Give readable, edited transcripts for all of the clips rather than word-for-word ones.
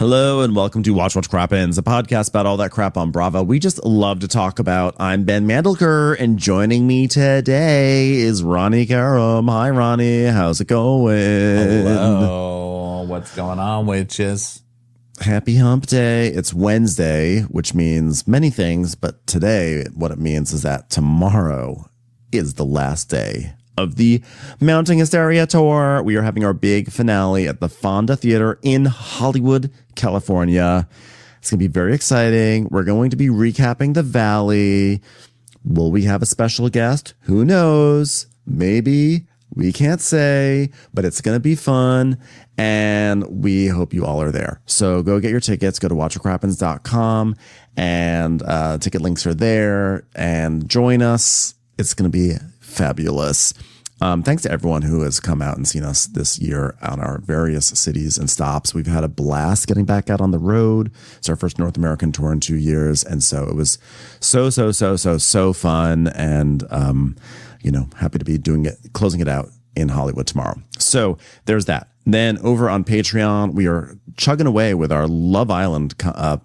Hello and welcome to Watch Crappens, a podcast about all that crap on Bravo we just love to talk about. I'm Ben Mandelker, and joining me today is Ronnie Karam. Hi, Ronnie. How's it going? Hello. What's going on, witches? Happy Hump Day. It's Wednesday, which means many things, but today what it means is that tomorrow is the last day of the Mounting Hysteria Tour. We are having our big finale at the Fonda Theater in Hollywood, California. It's going to be very exciting. We're going to be recapping the Valley. Will we have a special guest? Who knows? Maybe. We can't say, but it's going to be fun, and we hope you all are there. So go get your tickets. Go to watchcrappens.com, and ticket links are there, and join us. It's going to be fabulous. Thanks to everyone who has come out and seen us this year on our various cities and stops. We've had a blast getting back out on the road. It's our first North American tour in 2 years. And so it was so fun. And, happy to be doing it, closing it out in Hollywood tomorrow. So there's that. Then over on Patreon, we are chugging away with our Love Island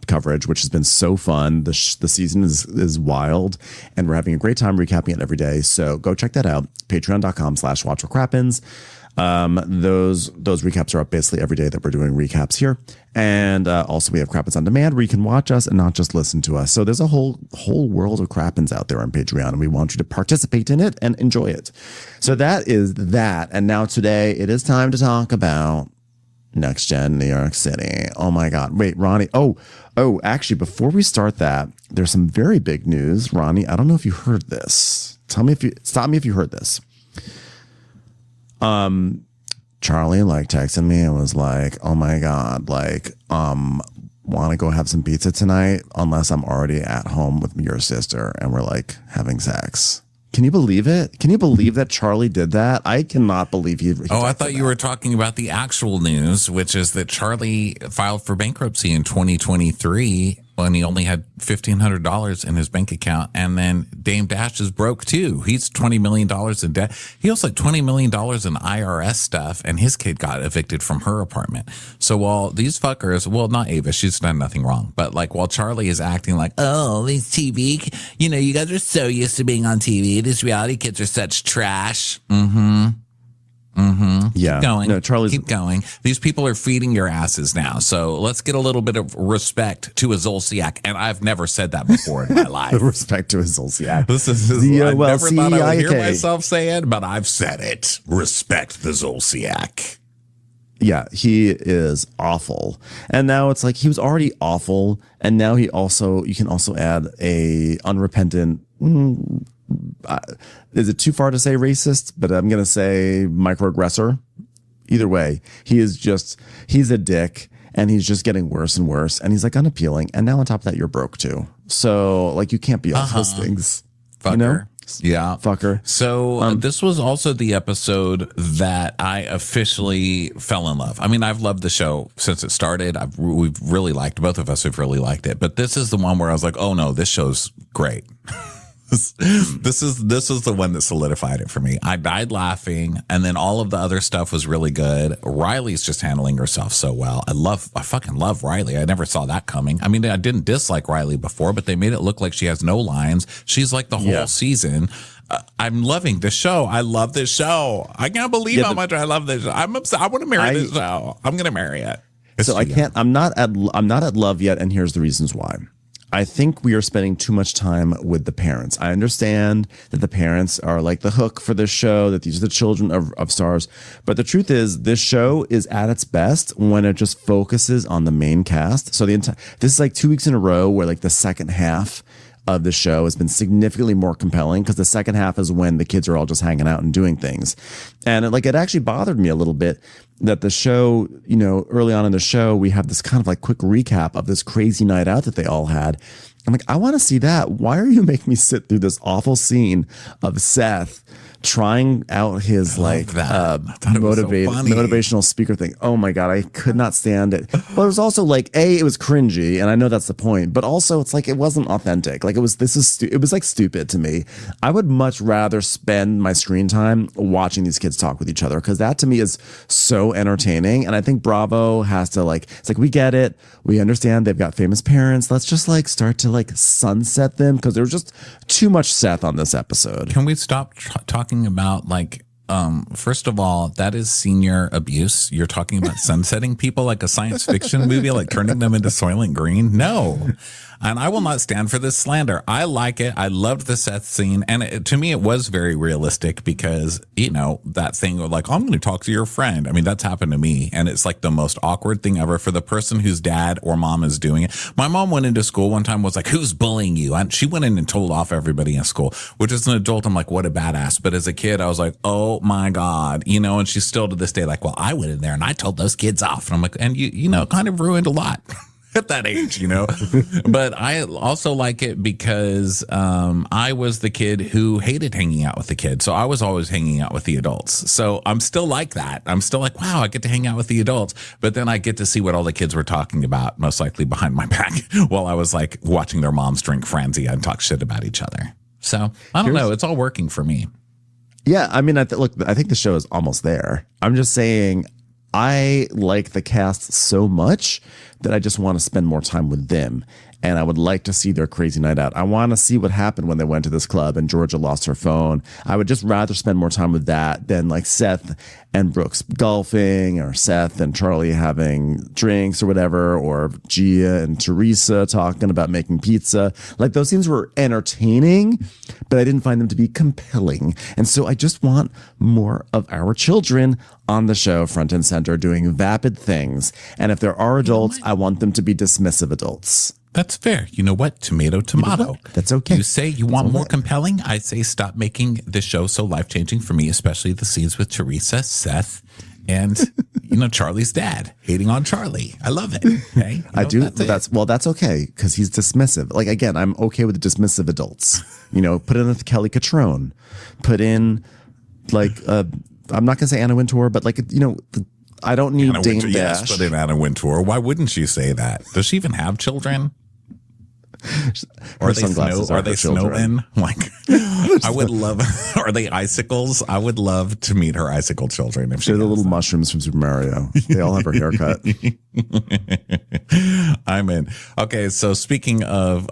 coverage, which has been so fun. The season is wild, and we're having a great time recapping it every day. So go check that out. Patreon.com/WatchWhatCrappens. Those recaps are up basically every day that we're doing recaps here. And also we have Crappens on Demand where you can watch us and not just listen to us. So there's a whole world of Crappens out there on Patreon, and we want you to participate in it and enjoy it. So that is that. And now today it is time to talk about Next Gen New York City. Oh my God. Wait, Ronnie. Oh, actually, before we start that, there's some very big news. Ronnie, I don't know if you heard this. Stop me if you heard this. Charlie texted me and was like, oh my God, want to go have some pizza tonight unless I'm already at home with your sister and we're having sex. Can you believe it? Can you believe that Charlie did that? I cannot believe he I thought you were talking about the actual news, which is that Charlie filed for bankruptcy in 2023 when he only had $1,500 in his bank account. And then Dame Dash is broke too. He's $20 million in debt. He also had $20 million in IRS stuff, and his kid got evicted from her apartment. So while these fuckers, well, not Ava, she's done nothing wrong, but while Charlie is acting oh, these TV, you guys are so used to being on TV. These reality kids are such trash. Yeah. Keep going. No, Keep going. These people are feeding your asses now. So let's get a little bit of respect to a Zolciak. And I've never said that before in my life. Respect to a Zolciak. This is I never thought I would hear myself say it, but I've said it. Respect the Zolciak. Yeah, he is awful. And now it's he was already awful. And now you can also add a unrepentant, is it too far to say racist? But I'm going to say microaggressor. Either way, he's a dick, and he's just getting worse and worse. And he's unappealing. And now on top of that, you're broke too. So you can't be all those things. Fucker. Yeah. Fucker. So this was also the episode that I officially fell in love. I mean, I've loved the show since it started. We've really liked, both of us have really liked it. But this is the one where I was oh no, this show's great. This is the one that solidified it for me. I died laughing, and then all of the other stuff was really good. Riley's just handling herself so well. I fucking love Riley. I never saw that coming. I mean, I didn't dislike Riley before, but they made it look like she has no lines. She's the whole season. I'm loving the show. I love this show. I can't believe how much I love this show. I'm obsessed. I want to marry this show. I'm gonna marry it. I'm not at love yet, and here's the reasons why. I think we are spending too much time with the parents. I understand that the parents are the hook for this show, that these are the children of stars. But the truth is, this show is at its best when it just focuses on the main cast. So this is 2 weeks in a row where the second half of the show has been significantly more compelling, because the second half is when the kids are all just hanging out and doing things. And it actually bothered me a little bit that the show, early on in the show, we have this kind of quick recap of this crazy night out that they all had. I'm I want to see that. Why are you making me sit through this awful scene of Seth trying out his motivational speaker thing. Oh my God, I could not stand it. But it was also like, it was cringy, and I know that's the point, but also it's like it wasn't authentic. Like it was like stupid to me. I would much rather spend my screen time watching these kids talk with each other, because that to me is so entertaining. And I think Bravo has to it's like, we get it, we understand they've got famous parents. Let's just start to sunset them, because there was just too much Seth on this episode. Can we stop talking about first of all, that is senior abuse. You're talking about sunsetting people like a science fiction movie, like turning them into Soylent Green. No. And I will not stand for this slander. I like it. I loved the Seth scene. And to me, it was very realistic, because, that thing of I'm going to talk to your friend. I mean, that's happened to me. And it's the most awkward thing ever for the person whose dad or mom is doing it. My mom went into school one time, was like, who's bullying you? And she went in and told off everybody in school, which as an adult, I'm like, what a badass. But as a kid, I was like, oh my God, and she's still to this day well, I went in there and I told those kids off. And I'm like, and you kind of ruined a lot. At that age, but I also like it because I was the kid who hated hanging out with the kids. So I was always hanging out with the adults. So I'm still like that. I'm still wow, I get to hang out with the adults. But then I get to see what all the kids were talking about, most likely behind my back, while I was watching their moms drink Franzia and talk shit about each other. So I don't know. It's all working for me. Yeah. I mean, I think the show is almost there. I'm just saying, I like the cast so much that I just want to spend more time with them. And I would like to see their crazy night out. I want to see what happened when they went to this club and Georgia lost her phone. I would just rather spend more time with that than Seth and Brooks golfing, or Seth and Charlie having drinks or whatever, or Gia and Teresa talking about making pizza. Those scenes were entertaining, but I didn't find them to be compelling. And so I just want more of our children on the show, front and center, doing vapid things. And if there are adults, I want them to be dismissive adults. That's fair. You know what? Tomato. You know that's okay. You say you want more compelling. I say stop making the show so life-changing for me, especially the scenes with Teresa, Seth, and Charlie's dad hating on Charlie. I love it. Okay? I do. That's okay, because he's dismissive. Again, I'm okay with the dismissive adults. Put in a Kelly Catrone. Put in I'm not gonna say Anna Wintour, but I don't need Anna Dame Wintour, Dash. Yes, but in Anna Wintour, why wouldn't she say that? Does she even have children? Or are they snowmen? I would love. Are they icicles? I would love to meet her icicle children. If they're the little mushrooms from Super Mario. They all have her haircut. I'm in. Okay, so speaking of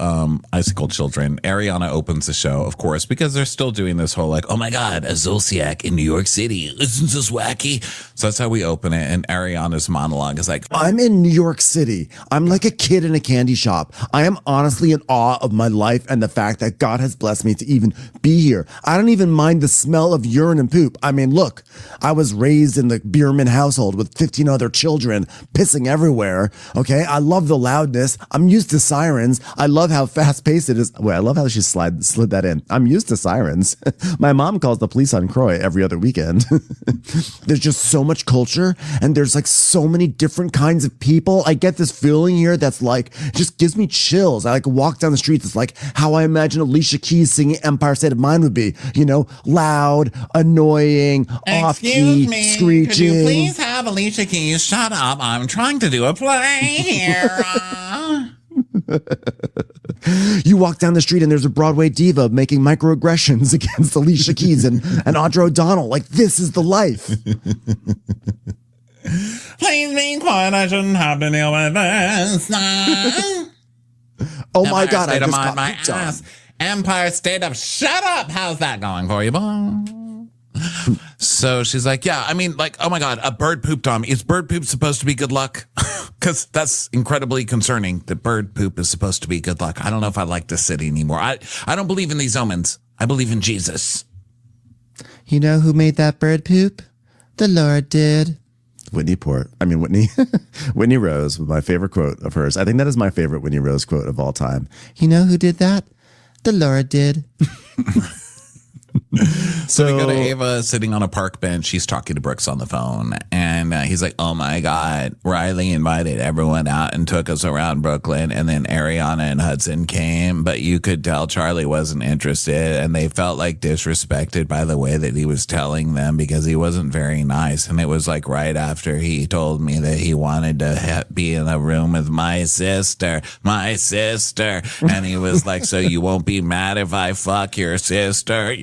icicle children, Ariana opens the show, of course, because they're still doing this whole oh my God, a Zolciak in New York City. Isn't this wacky? So that's how we open it. And Ariana's monologue is I'm in New York City. I'm like a kid in a candy shop. I am honestly in awe of my life and the fact that God has blessed me to even be here. I don't even mind the smell of urine and poop. I mean, look, I was raised in the Bierman household with 15 other children pissing everywhere. Okay. I love the loudness. I'm used to sirens. I love how fast paced it is. Wait, I love how she slid that in. I'm used to sirens. My mom calls the police on Croy every other weekend. There's just so much culture, and there's so many different kinds of people. I get this feeling here that's just gives me chills. I walk down the streets. It's how I imagine Alicia Keys singing Empire State of Mind would be, loud, annoying, off-key, screeching. Could you please have Alicia Keys shut up? I'm trying to do a play here. You walk down the street and there's a Broadway diva making microaggressions against Alicia Keys and Audra O'Donnell. This is the life. Please be quiet. I shouldn't have to deal with this. Oh my God, I just got my ass. Empire State of Shut Up. How's that going for you, boy? So she's yeah, I mean, oh my God, a bird pooped on me. Is bird poop supposed to be good luck? Because that's incredibly concerning that bird poop is supposed to be good luck. I don't know if I like this city anymore. I don't believe in these omens. I believe in Jesus. You know who made that bird poop? The Lord did. Whitney Rose was my favorite quote of hers. I think that is my favorite Whitney Rose quote of all time. You know who did that? The Lord did. So we go to Ava sitting on a park bench. She's talking to Brooks on the phone. And he's like, oh, my God. Riley invited everyone out and took us around Brooklyn. And then Ariana and Hudson came. But you could tell Charlie wasn't interested. And they felt like disrespected by the way that he was telling them because he wasn't very nice. And it was like right after he told me that he wanted to be in a room with my sister. And he was like, so you won't be mad if I fuck your sister.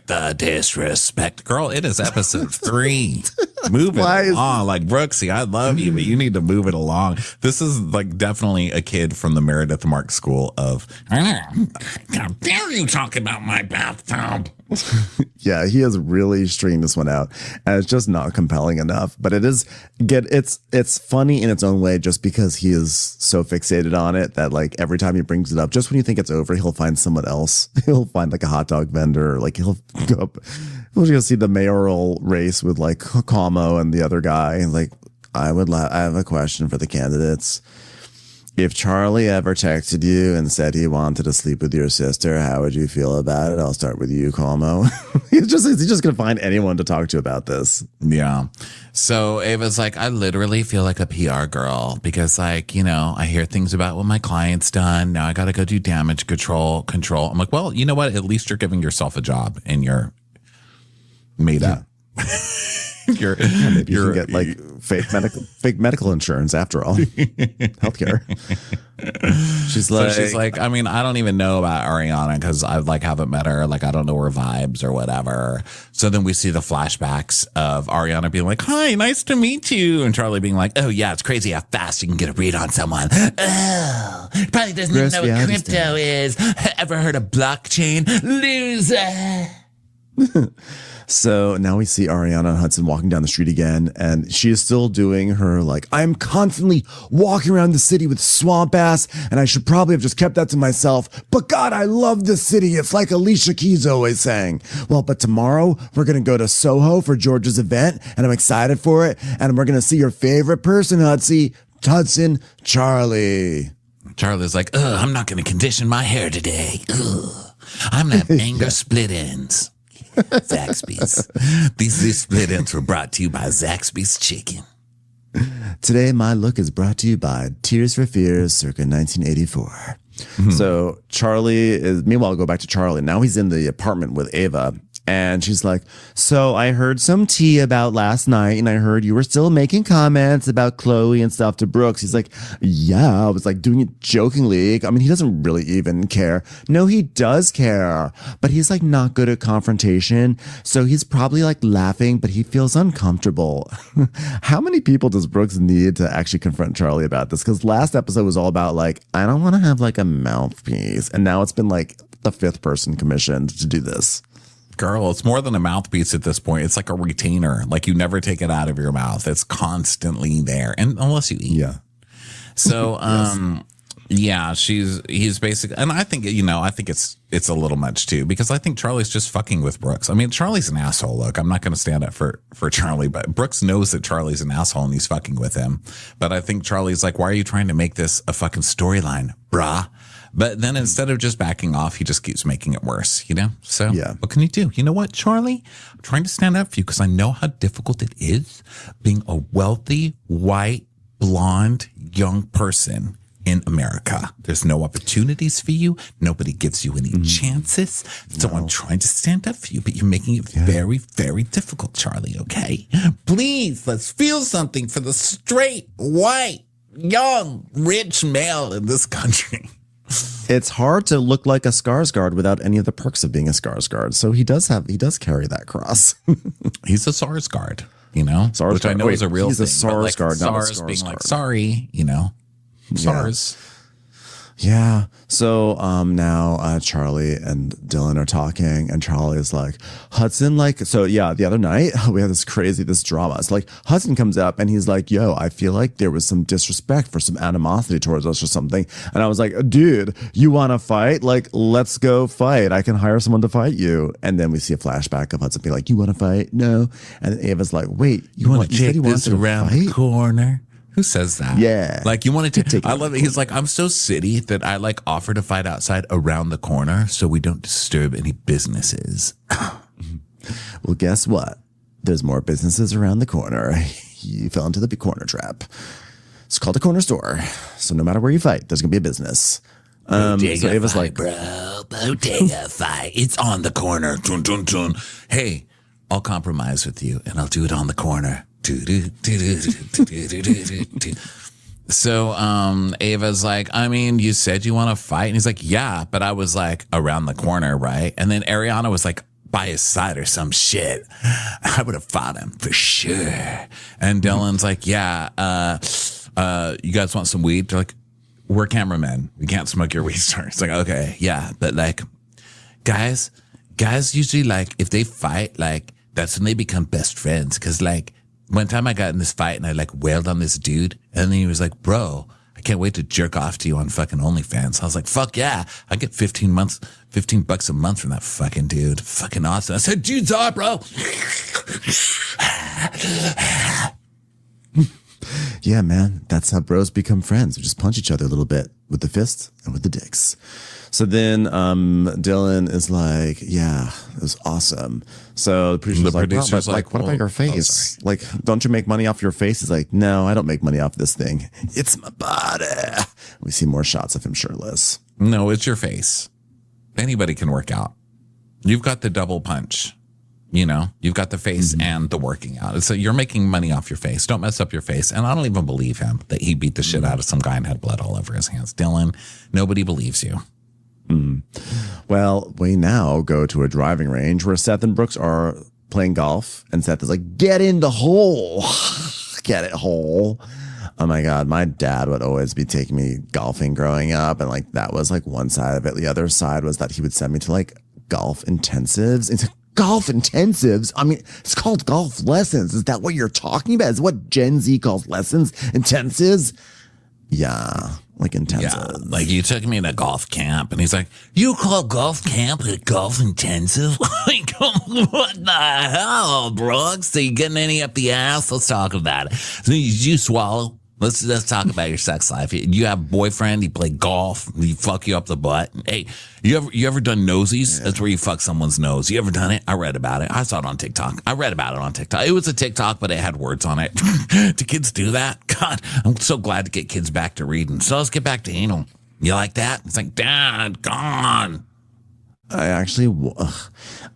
The disrespect. Girl, it is episode 3. Move it along. Like, Brooksy, I love you, but you need to move it along. This is like definitely a kid from the Meredith Mark school of, how dare you talk about my bathtub? Yeah, he has really stringed this one out, and it's just not compelling enough. But it's funny in its own way, just because he is so fixated on it that like every time he brings it up, just when you think it's over, he'll find someone else. He'll find like a hot dog vendor, like he'll go up, we'll go see the mayoral race with like Como and the other guy, and like I have a question for the candidates. If Charlie ever texted you and said he wanted to sleep with your sister, how would you feel about it? I'll start with you, Como. He's just going to find anyone to talk to about this. Yeah. So Ava's like, I literally feel like a PR girl because, like, you know, I hear things about what my client's done. Now I got to go do damage control. I'm like, well, you know what? At least you're giving yourself a job and you're made up. Maybe you can get like fake medical insurance after all. Healthcare. She's like, I mean, I don't even know about Ariana because I like haven't met her. Like, I don't know her vibes or whatever. So then we see the flashbacks of Ariana being like, hi, nice to meet you. And Charlie being like, oh yeah, it's crazy how fast you can get a read on someone. Oh, probably doesn't even know what crypto is. Ever heard of blockchain? Loser. So now we see Ariana and Hudson walking down the street again, and she is still doing her like, I'm constantly walking around the city with swamp ass, and I should probably have just kept that to myself. But God, I love the city. It's like Alicia Keys always sang. Well, but tomorrow we're going to go to Soho for George's event, and I'm excited for it. And we're going to see your favorite person, Hudson, Charlie. Charlie's like, I'm not going to condition my hair today. Ugh. I'm going to have anger split ends. Zaxby's. These split ends were brought to you by Zaxby's Chicken. Today, my look is brought to you by Tears for Fears circa 1984. Mm-hmm. So Charlie is, meanwhile, I'll go back to Charlie. Now he's in the apartment with Ava. And she's like, so I heard some tea about last night, and I heard you were still making comments about Chloe and stuff to Brooks. He's like, yeah, I was like doing it jokingly. I mean, he doesn't really even care. No, he does care, but he's like not good at confrontation. So he's probably like laughing, but he feels uncomfortable. How many people does Brooks need to actually confront Charlie about this? Because last episode was all about like, I don't want to have like a mouthpiece. And now it's been like the 5th person commissioned to do this. Girl, it's more than a mouthpiece at this point. It's like a retainer. Like you never take it out of your mouth. It's constantly there. And unless you eat. Yeah. So, yeah, he's basically, and I think, I think it's a little much too, because I think Charlie's just fucking with Brooks. I mean, Charlie's an asshole. Look, I'm not going to stand up for Charlie, but Brooks knows that Charlie's an asshole and he's fucking with him. But I think Charlie's like, why are you trying to make this a fucking storyline, brah? But then instead of just backing off, he just keeps making it worse, So What can you do? You know what, Charlie? I'm trying to stand up for you because I know how difficult it is being a wealthy, white, blonde, young person in America. There's no opportunities for you. Nobody gives you any chances. So I'm trying to stand up for you, but you're making it very, very difficult, Charlie, okay? Please, let's feel something for the straight, white, young, rich male in this country. It's hard to look like a Skarsgård without any of the perks of being a Skarsgård. So he does carry that cross. He's a Sarsgaard, Sarsgaard. Which I know is a real thing. He's a Sarsgaard, not a SARS being like, Skarsgård. sorry, SARS. Yeah. So now Charlie and Dylan are talking, and Charlie is like, Hudson, like, so yeah, the other night we had this drama. It's like Hudson comes up and he's like, yo, I feel like there was some disrespect for some animosity towards us or something. And I was like, dude, you want to fight? Like, let's go fight. I can hire someone to fight you. And then we see a flashback of Hudson being like, you want to fight? No. And then Ava's like, wait, you want to take this around the corner? Who says that? Yeah. Like you wanted to, I love it. He's like, I'm so city that I like offer to fight outside around the corner so we don't disturb any businesses. Well, guess what? There's more businesses around the corner. You fell into the corner trap. It's called a corner store. So no matter where you fight, there's going to be a business. So Ava's fight, like, bro, bodega fight. It's on the corner. Dun, dun, dun. Hey, I'll compromise with you and I'll do it on the corner. So Ava's like, I mean, you said you want to fight? And he's like, yeah, but I was like around the corner, right? And then Ariana was like by his side or some shit. I would have fought him for sure. And Dylan's like, yeah, you guys want some weed? They're like, we're cameramen. We can't smoke your weed. It's like, okay, yeah. But like, guys usually like, if they fight, like, that's when they become best friends. Cause like, one time I got in this fight and I like wailed on this dude. And then he was like, bro, I can't wait to jerk off to you on fucking OnlyFans. I was like, fuck yeah. I get $15 a month from that fucking dude. Fucking awesome. I said, dudes are, bro. yeah, man, that's how bros become friends. We just punch each other a little bit with the fists and with the dicks. So then Dylan is like, yeah, it was awesome. So the producer's like, what about your face? Like, don't you make money off your face? He's like, no, I don't make money off this thing. It's my body. We see more shots of him shirtless. No, it's your face. Anybody can work out. You've got the double punch. You know, you've got the face and the working out. So you're making money off your face. Don't mess up your face. And I don't even believe him that he beat the shit out of some guy and had blood all over his hands. Dylan, nobody believes you. Well, we now go to a driving range where Seth and Brooks are playing golf. And Seth is like, get in the hole. Get it, hole. Oh my God. My dad would always be taking me golfing growing up. And like, that was like one side of it. The other side was that he would send me to like golf intensives. It's like, golf intensives? I mean, it's called golf lessons. Is that what you're talking about? Is what Gen Z calls lessons? Intensives? Yeah, like intensives. Yeah, like you took me to golf camp, and he's like, you call golf camp a golf intensive? Like, what the hell, Brooks? Are you getting any up the ass? Let's talk about it. So you swallow? Let's talk about your sex life. You have a boyfriend, you play golf, he fuck you up the butt. Hey, you ever done nosies? Yeah. That's where you fuck someone's nose. You ever done it? I read about it. I saw it on TikTok. I read about it on TikTok. It was a TikTok, but it had words on it. Do kids do that? God, I'm so glad to get kids back to reading. So let's get back to anal. You like that? It's like, Dad, gone. I actually,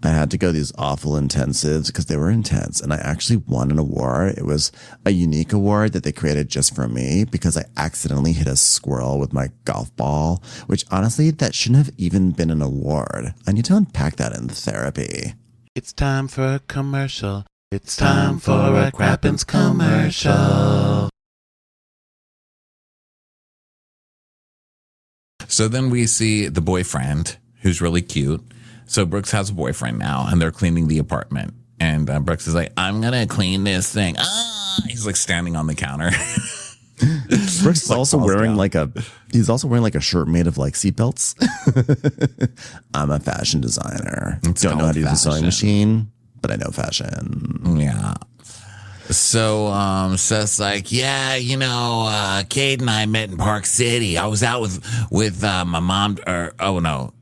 I had to go to these awful intensives because they were intense, and I actually won an award. It was a unique award that they created just for me because I accidentally hit a squirrel with my golf ball, which honestly, that shouldn't have even been an award. I need to unpack that in therapy. It's time for a commercial. It's time for a Crappens commercial. So then we see the boyfriend, who's really cute. So Brooks has a boyfriend now, and they're cleaning the apartment. And Brooks is like, I'm going to clean this thing. He's like standing on the counter. Brooks is also wearing he's also wearing like a shirt made of like seatbelts. I'm a fashion designer. Don't know how to use a sewing machine, but I know fashion. Yeah. So Seth's like, yeah, you know, Cade and I met in Park City. I was out with my mom.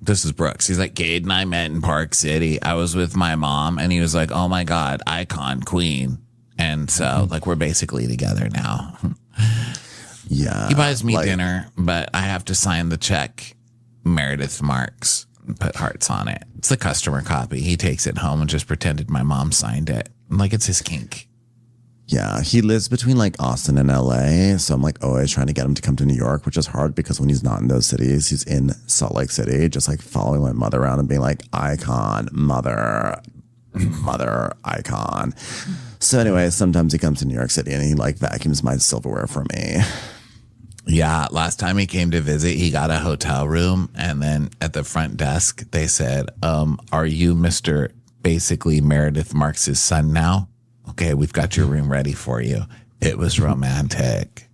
This is Brooks. He's like, Cade and I met in Park City. I was with my mom, and he was like, oh my God, icon queen. And so like we're basically together now. Yeah. He buys me dinner, but I have to sign the check. Meredith Marks, put hearts on it. It's the customer copy. He takes it home and just pretended my mom signed it. Like it's his kink. Yeah, he lives between like Austin and LA. So I'm like always trying to get him to come to New York, which is hard because when he's not in those cities, he's in Salt Lake City, just like following my mother around and being like, icon, mother, icon. So anyway, sometimes he comes to New York City and he like vacuums my silverware for me. Yeah, last time he came to visit, he got a hotel room. And then at the front desk, they said, are you Mr. basically Meredith Marks' son now? Okay, we've got your room ready for you. It was romantic.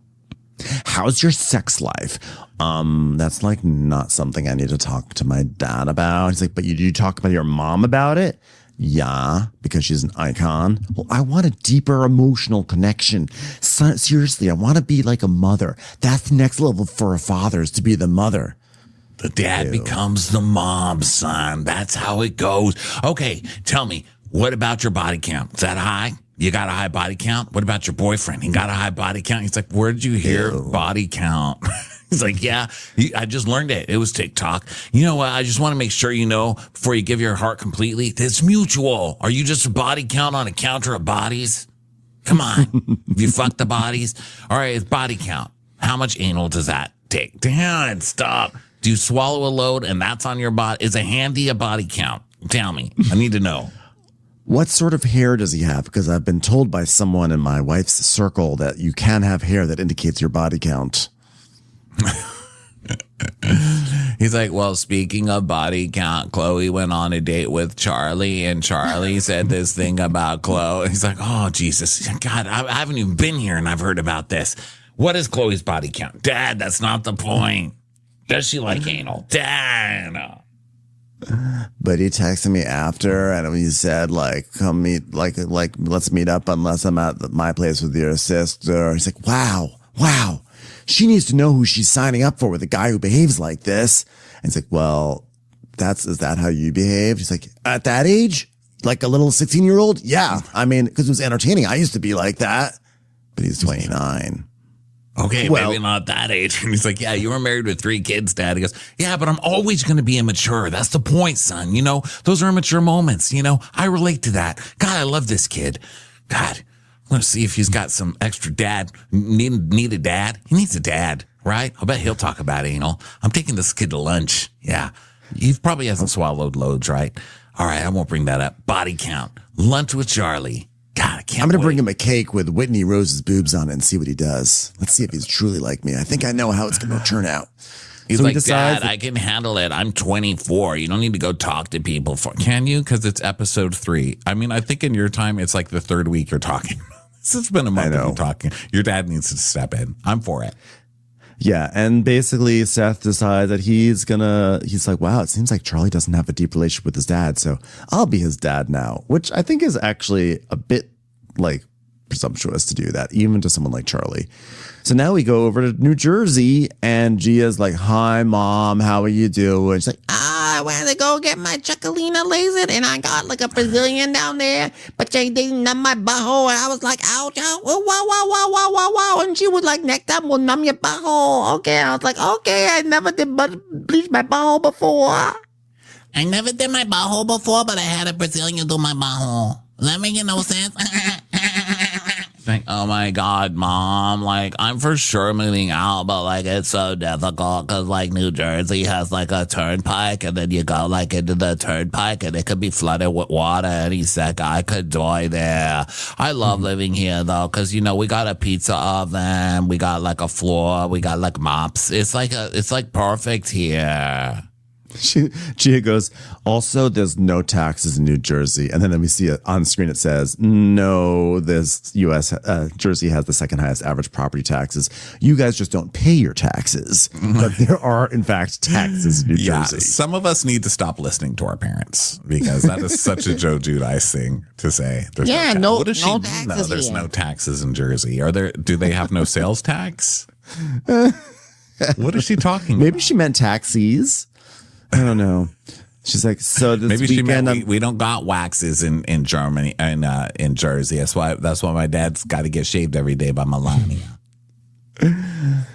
How's your sex life? That's like not something I need to talk to my dad about. He's like, but you do talk about your mom about it? Yeah, because she's an icon. Well, I want a deeper emotional connection. Seriously, I want to be like a mother. That's the next level for a father, is to be the mother. The dad becomes the mom, son. That's how it goes. Okay, tell me, what about your body count? Is that high? You got a high body count? What about your boyfriend? He got a high body count? He's like, where did you hear body count? He's like, yeah, I just learned it. It was TikTok. You know what? I just want to make sure you know before you give your heart completely, it's mutual. Are you just a body count on a counter of bodies? Come on. Have you fucked the bodies? All right, it's body count. How much anal does that take? Damn, stop. Do you swallow a load and that's on your body? Is a handy a body count? Tell me. I need to know. What sort of hair does he have? Because I've been told by someone in my wife's circle that you can have hair that indicates your body count. He's like, well, speaking of body count, Chloe went on a date with Charlie, and Charlie said this thing about Chloe. He's like, oh, Jesus. God, I haven't even been here, and I've heard about this. What is Chloe's body count? Dad, that's not the point. Does she like anal? Dad. But he texted me after, and he said, like, come meet, like, let's meet up unless I'm at my place with your sister. He's like, wow. She needs to know who she's signing up for with a guy who behaves like this. And he's like, well, is that how you behaved? He's like, at that age? Like a little 16-year-old? Yeah. I mean, because it was entertaining. I used to be like that. But he's 29. Okay, well, maybe not that age. And he's like, yeah, you were married with 3 kids, Dad. He goes, yeah, but I'm always going to be immature. That's the point, son. You know, those are immature moments. You know, I relate to that. God, I love this kid. God, I'm going to see if he's got some extra dad. Need a dad? He needs a dad, right? I bet he'll talk about anal. I'm taking this kid to lunch. Yeah. He probably hasn't swallowed loads, right? All right, I won't bring that up. Body count. Lunch with Charlie. God, I can't I'm going to bring him a cake with Whitney Rose's boobs on it and see what he does. Let's see if he's truly like me. I think I know how it's going to turn out. He's like, Dad, I can handle it. I'm 24. You don't need to go talk to people. Can you? Because it's episode 3. I mean, I think in your time, it's like the 3rd week you're talking. It's been a month of you talking. Your dad needs to step in. I'm for it. Yeah, and basically Seth decides that he's like, wow, it seems like Charlie doesn't have a deep relationship with his dad, so I'll be his dad now, which I think is actually a bit like presumptuous to do that, even to someone like Charlie. So now we go over to New Jersey, and Gia's like, hi, Mom, how are you doing? She's like, I went to go get my chocolina lasered, and I got like a Brazilian down there, but they didn't numb my butthole, and I was like, ouch, ouch, wow, and she was like, next time we'll numb your butthole. Okay, I was like, okay, I never did bleach my butthole before. I never did my butthole before, but I had a Brazilian do my butthole. Does that make no sense? Like, oh my God, Mom, like, I'm for sure moving out, but like, it's so difficult because like New Jersey has like a turnpike, and then you go like into the turnpike and it could be flooded with water, and he said I could die there. I love living here though, because you know, we got a pizza oven, we got like a floor, we got like mops. It's like perfect here. Gia goes, also, there's no taxes in New Jersey. And then we see it on screen. It says, no, Jersey has the 2nd highest average property taxes. You guys just don't pay your taxes. But there are, in fact, taxes in New Jersey. Some of us need to stop listening to our parents, because that is such a Joe Giudice thing to say. There's no taxes. No, there's no taxes in Jersey. Do they have no sales tax? What is she talking about? Maybe she meant taxis. I don't know. She's like, so this maybe weekend, she meant we don't got waxes in Germany and in Jersey. That's why my dad's got to get shaved every day by Melania.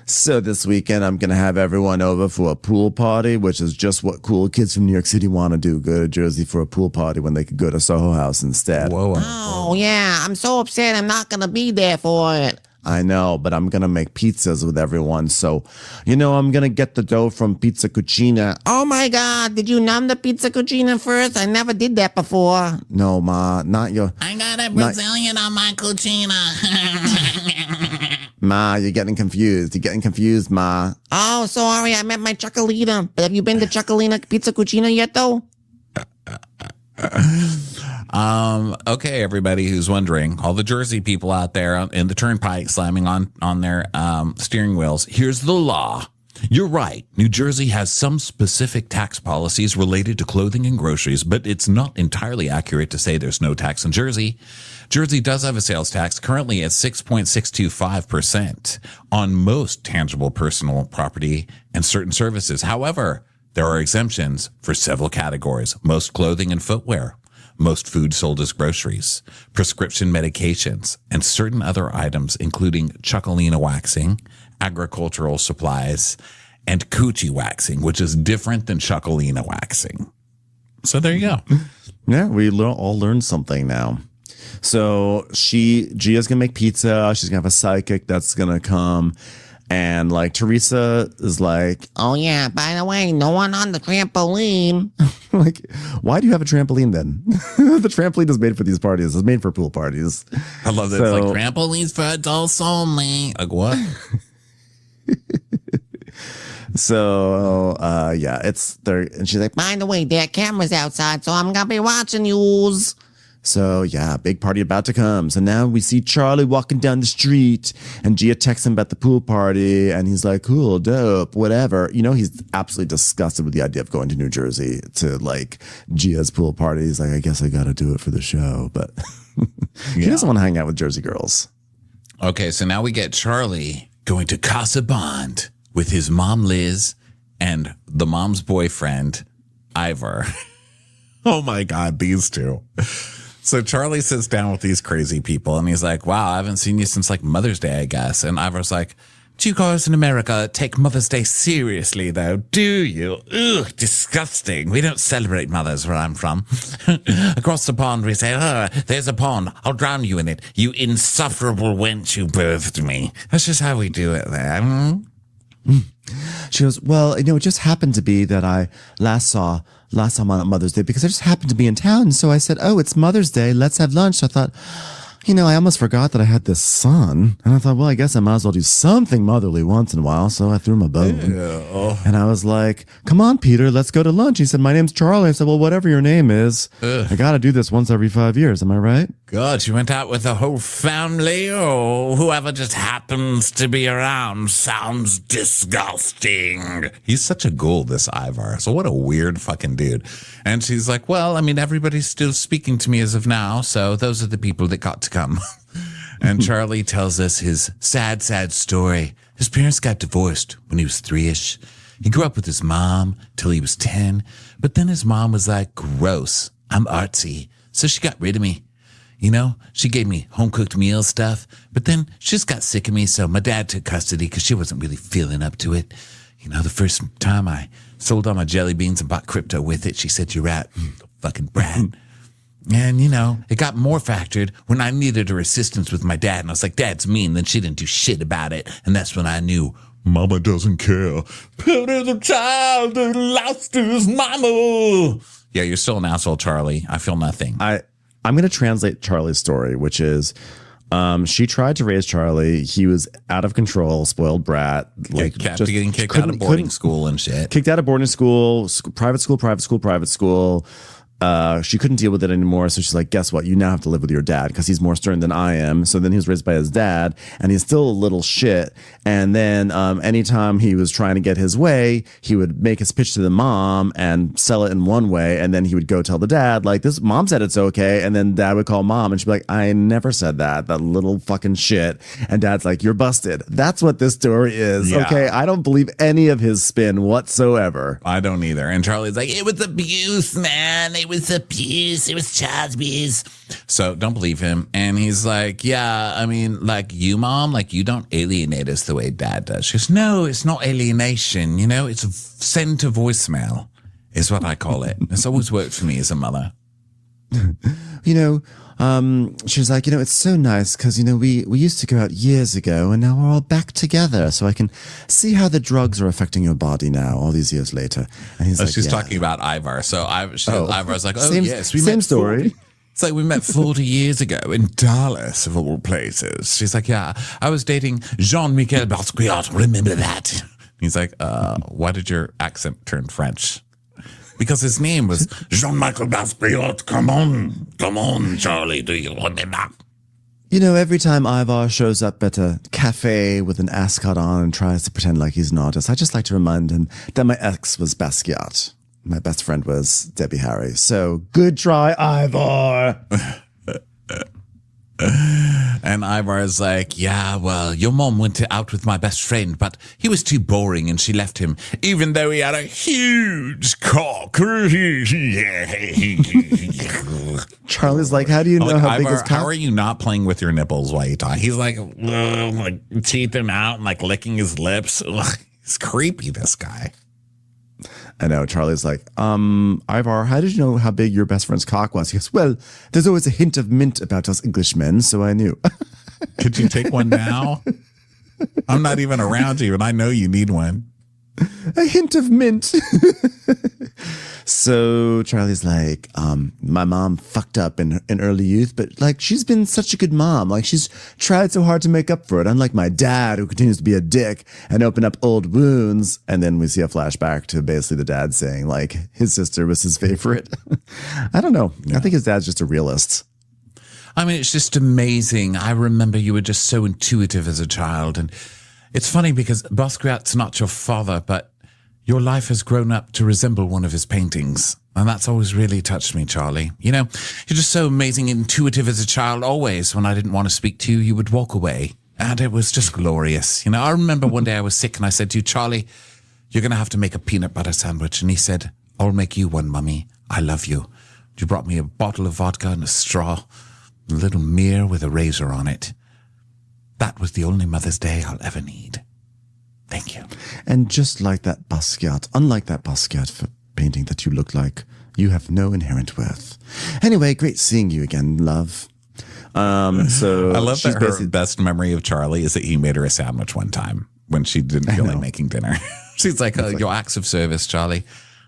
So this weekend, I'm going to have everyone over for a pool party, which is just what cool kids from New York City want to do. Go to Jersey for a pool party when they could go to Soho House instead. Whoa. Oh, yeah. I'm so upset I'm not going to be there for it. I know, but I'm going to make pizzas with everyone. So, I'm going to get the dough from Pizza Cucina. Oh, my God. Did you numb the Pizza Cucina first? I never did that before. No, Ma, not your... I got a Brazilian on my cucina. Ma, you're getting confused, Ma. Oh, sorry. I meant my chocolina. But have you been to Pizza Cucina yet, though? Okay, everybody who's wondering, all the Jersey people out there in the turnpike slamming on their steering wheels. Here's the law. You're right. New Jersey has some specific tax policies related to clothing and groceries, but it's not entirely accurate to say there's no tax in Jersey. Jersey does have a sales tax currently at 6.625% on most tangible personal property and certain services. However, there are exemptions for several categories: most clothing and footwear, most food sold as groceries, prescription medications, and certain other items, including Chocolina waxing, agricultural supplies, and coochie waxing, which is different than Chocolina waxing. So there you go. Yeah, we all learned something now. So Gia's gonna make pizza. She's gonna have a psychic that's gonna come. And like Teresa is like, Oh yeah, by the way, no one on the trampoline. like, why do you have a trampoline then? The trampoline is made for these parties. It's made for pool parties. I love that. So- It's like, Trampolines for adults only. like what? So yeah, it's there. And she's like, By the way, there are cameras outside, so I'm gonna be watching yous. so yeah, big party about to come. So now we see Charlie walking down the street, and Gia texts him about the pool party, and he's like, cool, dope, whatever. You know, he's absolutely disgusted with the idea of going to New Jersey to like Gia's pool party. He's like, I guess I gotta do it for the show, but he doesn't want to hang out with Jersey girls. Okay, so now we get Charlie going to Casa Bond with his mom, Liz, and the mom's boyfriend, Ivor. Oh my God, these two. So Charlie sits down with these crazy people and he's like, wow, I haven't seen you since like Mother's Day, I guess. And Ivor's like, do you guys in America take Mother's Day seriously, though? Do you? Ugh, disgusting. We don't celebrate mothers where I'm from. Across the pond, we say, oh, there's a pond. I'll drown you in it. You insufferable wench who birthed me. That's just how we do it there. She goes, well, you know, it just happened to be that I last saw on Mother's Day because I just happened to be in town. So I said, oh, it's Mother's Day. Let's have lunch. So I thought, you know, I almost forgot that I had this son. And I thought, well, I guess I might as well do something motherly once in a while. So I threw him a bone. And I was like, come on, Peter, let's go to lunch. He said, my name's Charlie. I said, well, whatever your name is, I got to do this once every 5 years. Am I right? God, you went out with the whole family, or whoever just happens to be around. Sounds disgusting. He's such a ghoul, this Ivar. So what a weird fucking dude. And she's like, well, I mean, everybody's still speaking to me as of now, so those are the people that got to come. And Charlie tells us his sad, sad story. His parents got divorced when he was 3-ish. He grew up with his mom till he was 10, but then his mom was like, gross, I'm artsy. So she got rid of me. You know, she gave me home-cooked meal stuff, but then she just got sick of me, so my dad took custody because she wasn't really feeling up to it. You know, the first time I sold all my jelly beans and bought crypto with it, she said, you're right, fucking brat. And, you know, it got more factored when I needed her assistance with my dad, and I was like, Dad's mean. Then she didn't do shit about it, and that's when I knew Mama doesn't care. Peter's a child that lost his mama. Yeah, you're still an asshole, Charlie. I feel nothing. I'm going to translate Charlie's story, which is she tried to raise Charlie. He was out of control, spoiled brat. Like Kept getting kicked out of boarding school and shit. Kicked out of boarding school, private school. She couldn't deal with it anymore. So she's like, guess what? You now have to live with your dad because he's more stern than I am. So then he was raised by his dad and he's still a little shit. And then anytime he was trying to get his way, he would make his pitch to the mom and sell it in one way. And then he would go tell the dad, like, this mom said it's okay. And then dad would call mom and she'd be like, I never said that little fucking shit. And dad's like, you're busted. That's what this story is. Yeah. Okay. I don't believe any of his spin whatsoever. I don't either. And Charlie's like, it was abuse, man. It was abuse. It was child abuse. So don't believe him. And he's like, yeah, I mean, like you, mom, like you don't alienate us the way dad does. She goes, no, it's not alienation. You know, it's send to voicemail is what I call it. It's always worked for me as a mother. You know, she was like, you know, it's so nice because, you know, we used to go out years ago and now we're all back together. So I can see how the drugs are affecting your body now, all these years later. And he's like, She's yeah. talking about Ivar. So Ivar's like, oh, Same- yes, we same met story. It's like we met 40 years ago in Dallas, of all places. She's like, yeah, I was dating Jean-Michel Basquiat. Remember that? He's like, why did your accent turn French? Because his name was Jean-Michel Basquiat. Come on, Charlie, do you remember? You know, every time Ivar shows up at a cafe with an ascot on and tries to pretend like he's an artist, I just like to remind him that my ex was Basquiat. My best friend was Debbie Harry. So good try, Ivar. And Ivar's like, yeah, well, your mom went out with my best friend, but he was too boring and she left him, even though he had a huge cock. Charlie's like, how do you know how big his Ivar, cock? how are you not playing with your nipples while you talk? He's like teething out and like licking his lips. Ugh, he's creepy, this guy. I know. Charlie's like, Ivar, how did you know how big your best friend's cock was? He goes, well, there's always a hint of mint about us Englishmen, so I knew. Could you take one now? I'm not even around you, and I know you need one. A hint of mint. So Charlie's like, my mom fucked up in early youth, but like she's been such a good mom. Like she's tried so hard to make up for it. Unlike my dad, who continues to be a dick and open up old wounds. And then we see a flashback to basically the dad saying like his sister was his favorite. I don't know. Yeah. I think his dad's just a realist. I mean, it's just amazing. I remember you were just so intuitive as a child. And it's funny because Basquiat's not your father, but your life has grown up to resemble one of his paintings. And that's always really touched me, Charlie. You know, you're just so amazing, intuitive as a child. Always, when I didn't want to speak to you, you would walk away. And it was just glorious. You know, I remember one day I was sick and I said to you, Charlie, you're going to have to make a peanut butter sandwich. And he said, I'll make you one, Mummy. I love you. You brought me a bottle of vodka and a straw, a little mirror with a razor on it. That was the only Mother's Day I'll ever need. Thank you. And just like that Basquiat, unlike that Basquiat painting that you look like, you have no inherent worth. Anyway, great seeing you again, love. So I love that her best memory of Charlie is that he made her a sandwich one time when she didn't feel like making dinner. She's like, your acts of service, Charlie,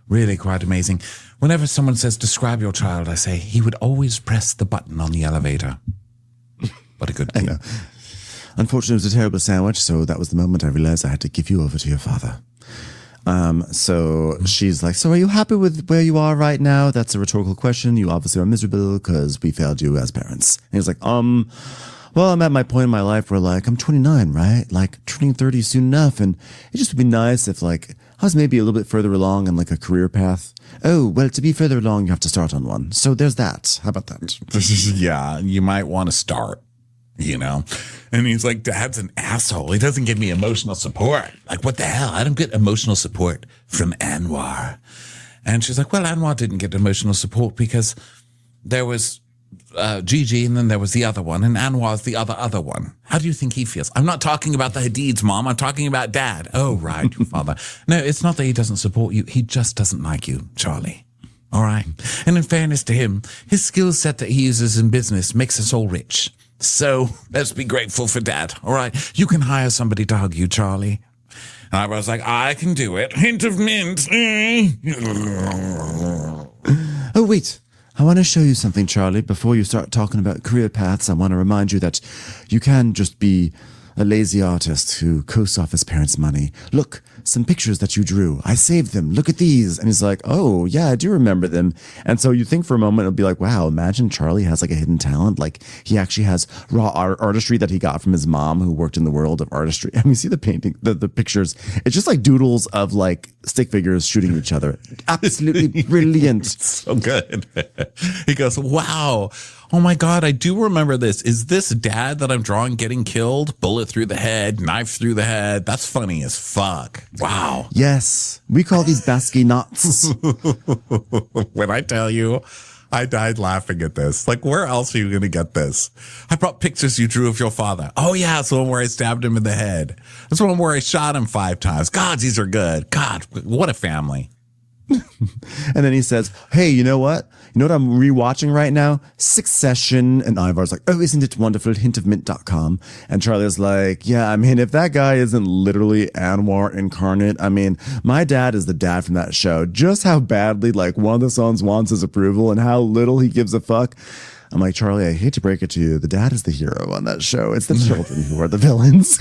really quite amazing. Whenever someone says, describe your child, I say, he would always press the button on the elevator. What a good kid. I know. Unfortunately, it was a terrible sandwich, so that was the moment I realized I had to give you over to your father. So she's like, so are you happy with where you are right now? That's a rhetorical question. You obviously are miserable because we failed you as parents. And he's like, well, I'm at my point in my life where like, I'm 29, right? Like turning 30 soon enough. And it just would be nice if like, I was maybe a little bit further along in like a career path. Oh, well, to be further along, you have to start on one. So there's that. How about that? Yeah, you might want to start. You know, and he's like, Dad's an asshole. He doesn't give me emotional support. Like, what the hell? I don't get emotional support from Anwar. And she's like, well, Anwar didn't get emotional support because there was Gigi and then there was the other one, and Anwar's the other one. How do you think he feels? I'm not talking about the Hadid's, Mom. I'm talking about Dad. Oh, right, your father. No, it's not that he doesn't support you. He just doesn't like you, Charlie. All right. And in fairness to him, his skill set that he uses in business makes us all rich. So let's be grateful for Dad. All right. You can hire somebody to hug you, Charlie. And I was like, I can do it. Hint of mint. Oh, wait. I want to show you something, Charlie. Before you start talking about career paths, I want to remind you that you can just be a lazy artist who coasts off his parents' money. Look, some pictures that you drew. I saved them. Look at these. And he's like, oh, yeah, I do remember them. And so you think for a moment, it'll be like, wow, imagine Charlie has like a hidden talent. Like he actually has raw artistry that he got from his mom who worked in the world of artistry. And we see the painting, the pictures. It's just like doodles of like stick figures shooting each other. Absolutely brilliant. So good. He goes, wow. Oh my God, I do remember this. Is this Dad that I'm drawing getting killed? Bullet through the head, knife through the head. That's funny as fuck. Wow. Yes. We call these Basque knots. When I tell you, I died laughing at this. Like, where else are you going to get this? I brought pictures you drew of your father. Oh, yeah, it's the one where I stabbed him in the head. It's the one where I shot him 5 times. God, these are good. God, what a family. And then he says, hey, you know what? You know what I'm rewatching right now? Succession. And Ivar's like, oh, isn't it wonderful? Hintofmint.com. And Charlie's like, yeah, I mean, if that guy isn't literally Anwar incarnate, I mean, my dad is the dad from that show. Just how badly, like, one of the sons wants his approval and how little he gives a fuck. I'm like, Charlie, I hate to break it to you. The dad is the hero on that show. It's the children who are the villains.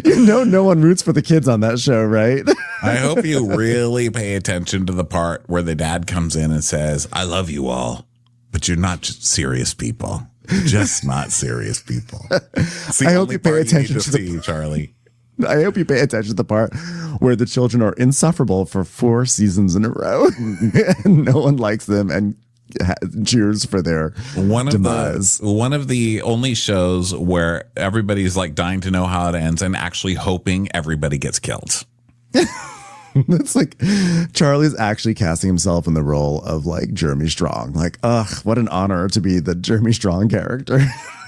You know, no one roots for the kids on that show, right? I hope you really pay attention to the part where the dad comes in and says, I love you all. but you're not just serious people. Just not serious people. I hope you pay attention to see, Charlie. I hope you pay attention to the part where the children are insufferable for 4 seasons in a row, and no one likes them and cheers for their demise. One of the only shows where everybody's like dying to know how it ends and actually hoping everybody gets killed. It's like Charlie's actually casting himself in the role of like Jeremy Strong. Like, ugh, what an honor to be the Jeremy Strong character.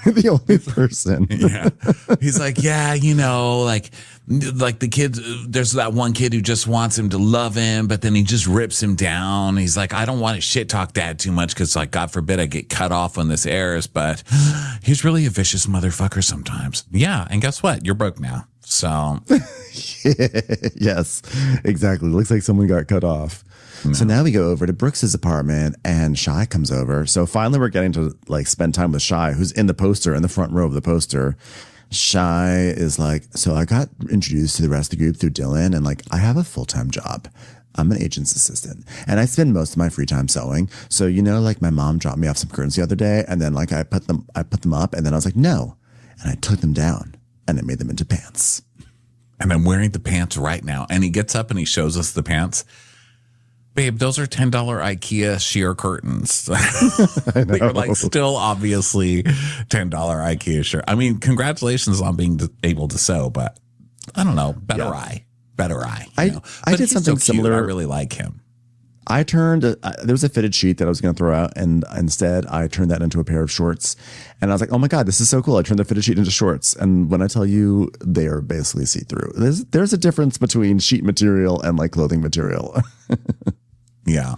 The only person. Yeah. He's like, yeah, like the kids, there's that one kid who just wants him to love him, but then he just rips him down. He's like, I don't want to shit talk dad too much because, like, God forbid I get cut off when this airs, but he's really a vicious motherfucker sometimes. Yeah. And guess what? You're broke now. So. Yes, exactly. Looks like someone got cut off. No. So now we go over to Brooks's apartment and Shy comes over. So finally we're getting to like spend time with Shy, who's in the poster, in the front row of the poster. Shy is like, so I got introduced to the rest of the group through Dylan, and like I have a full-time job. I'm an agent's assistant and I spend most of my free time sewing. So, like my mom dropped me off some curtains the other day and then like I put them up and then I was like, no. And I took them down and I made them into pants. And I'm wearing the pants right now. And he gets up and he shows us the pants. Babe, those are $10 IKEA sheer curtains. They were like still obviously $10 IKEA sheer. I mean, congratulations on being able to sew, but I don't know. Better eye. I did something similar. I really like him. I turned, there was a fitted sheet that I was going to throw out, and instead I turned that into a pair of shorts. And I was like, oh my God, this is so cool. I turned the fitted sheet into shorts. And when I tell you, they are basically see-through. There's a difference between sheet material and like clothing material. Yeah.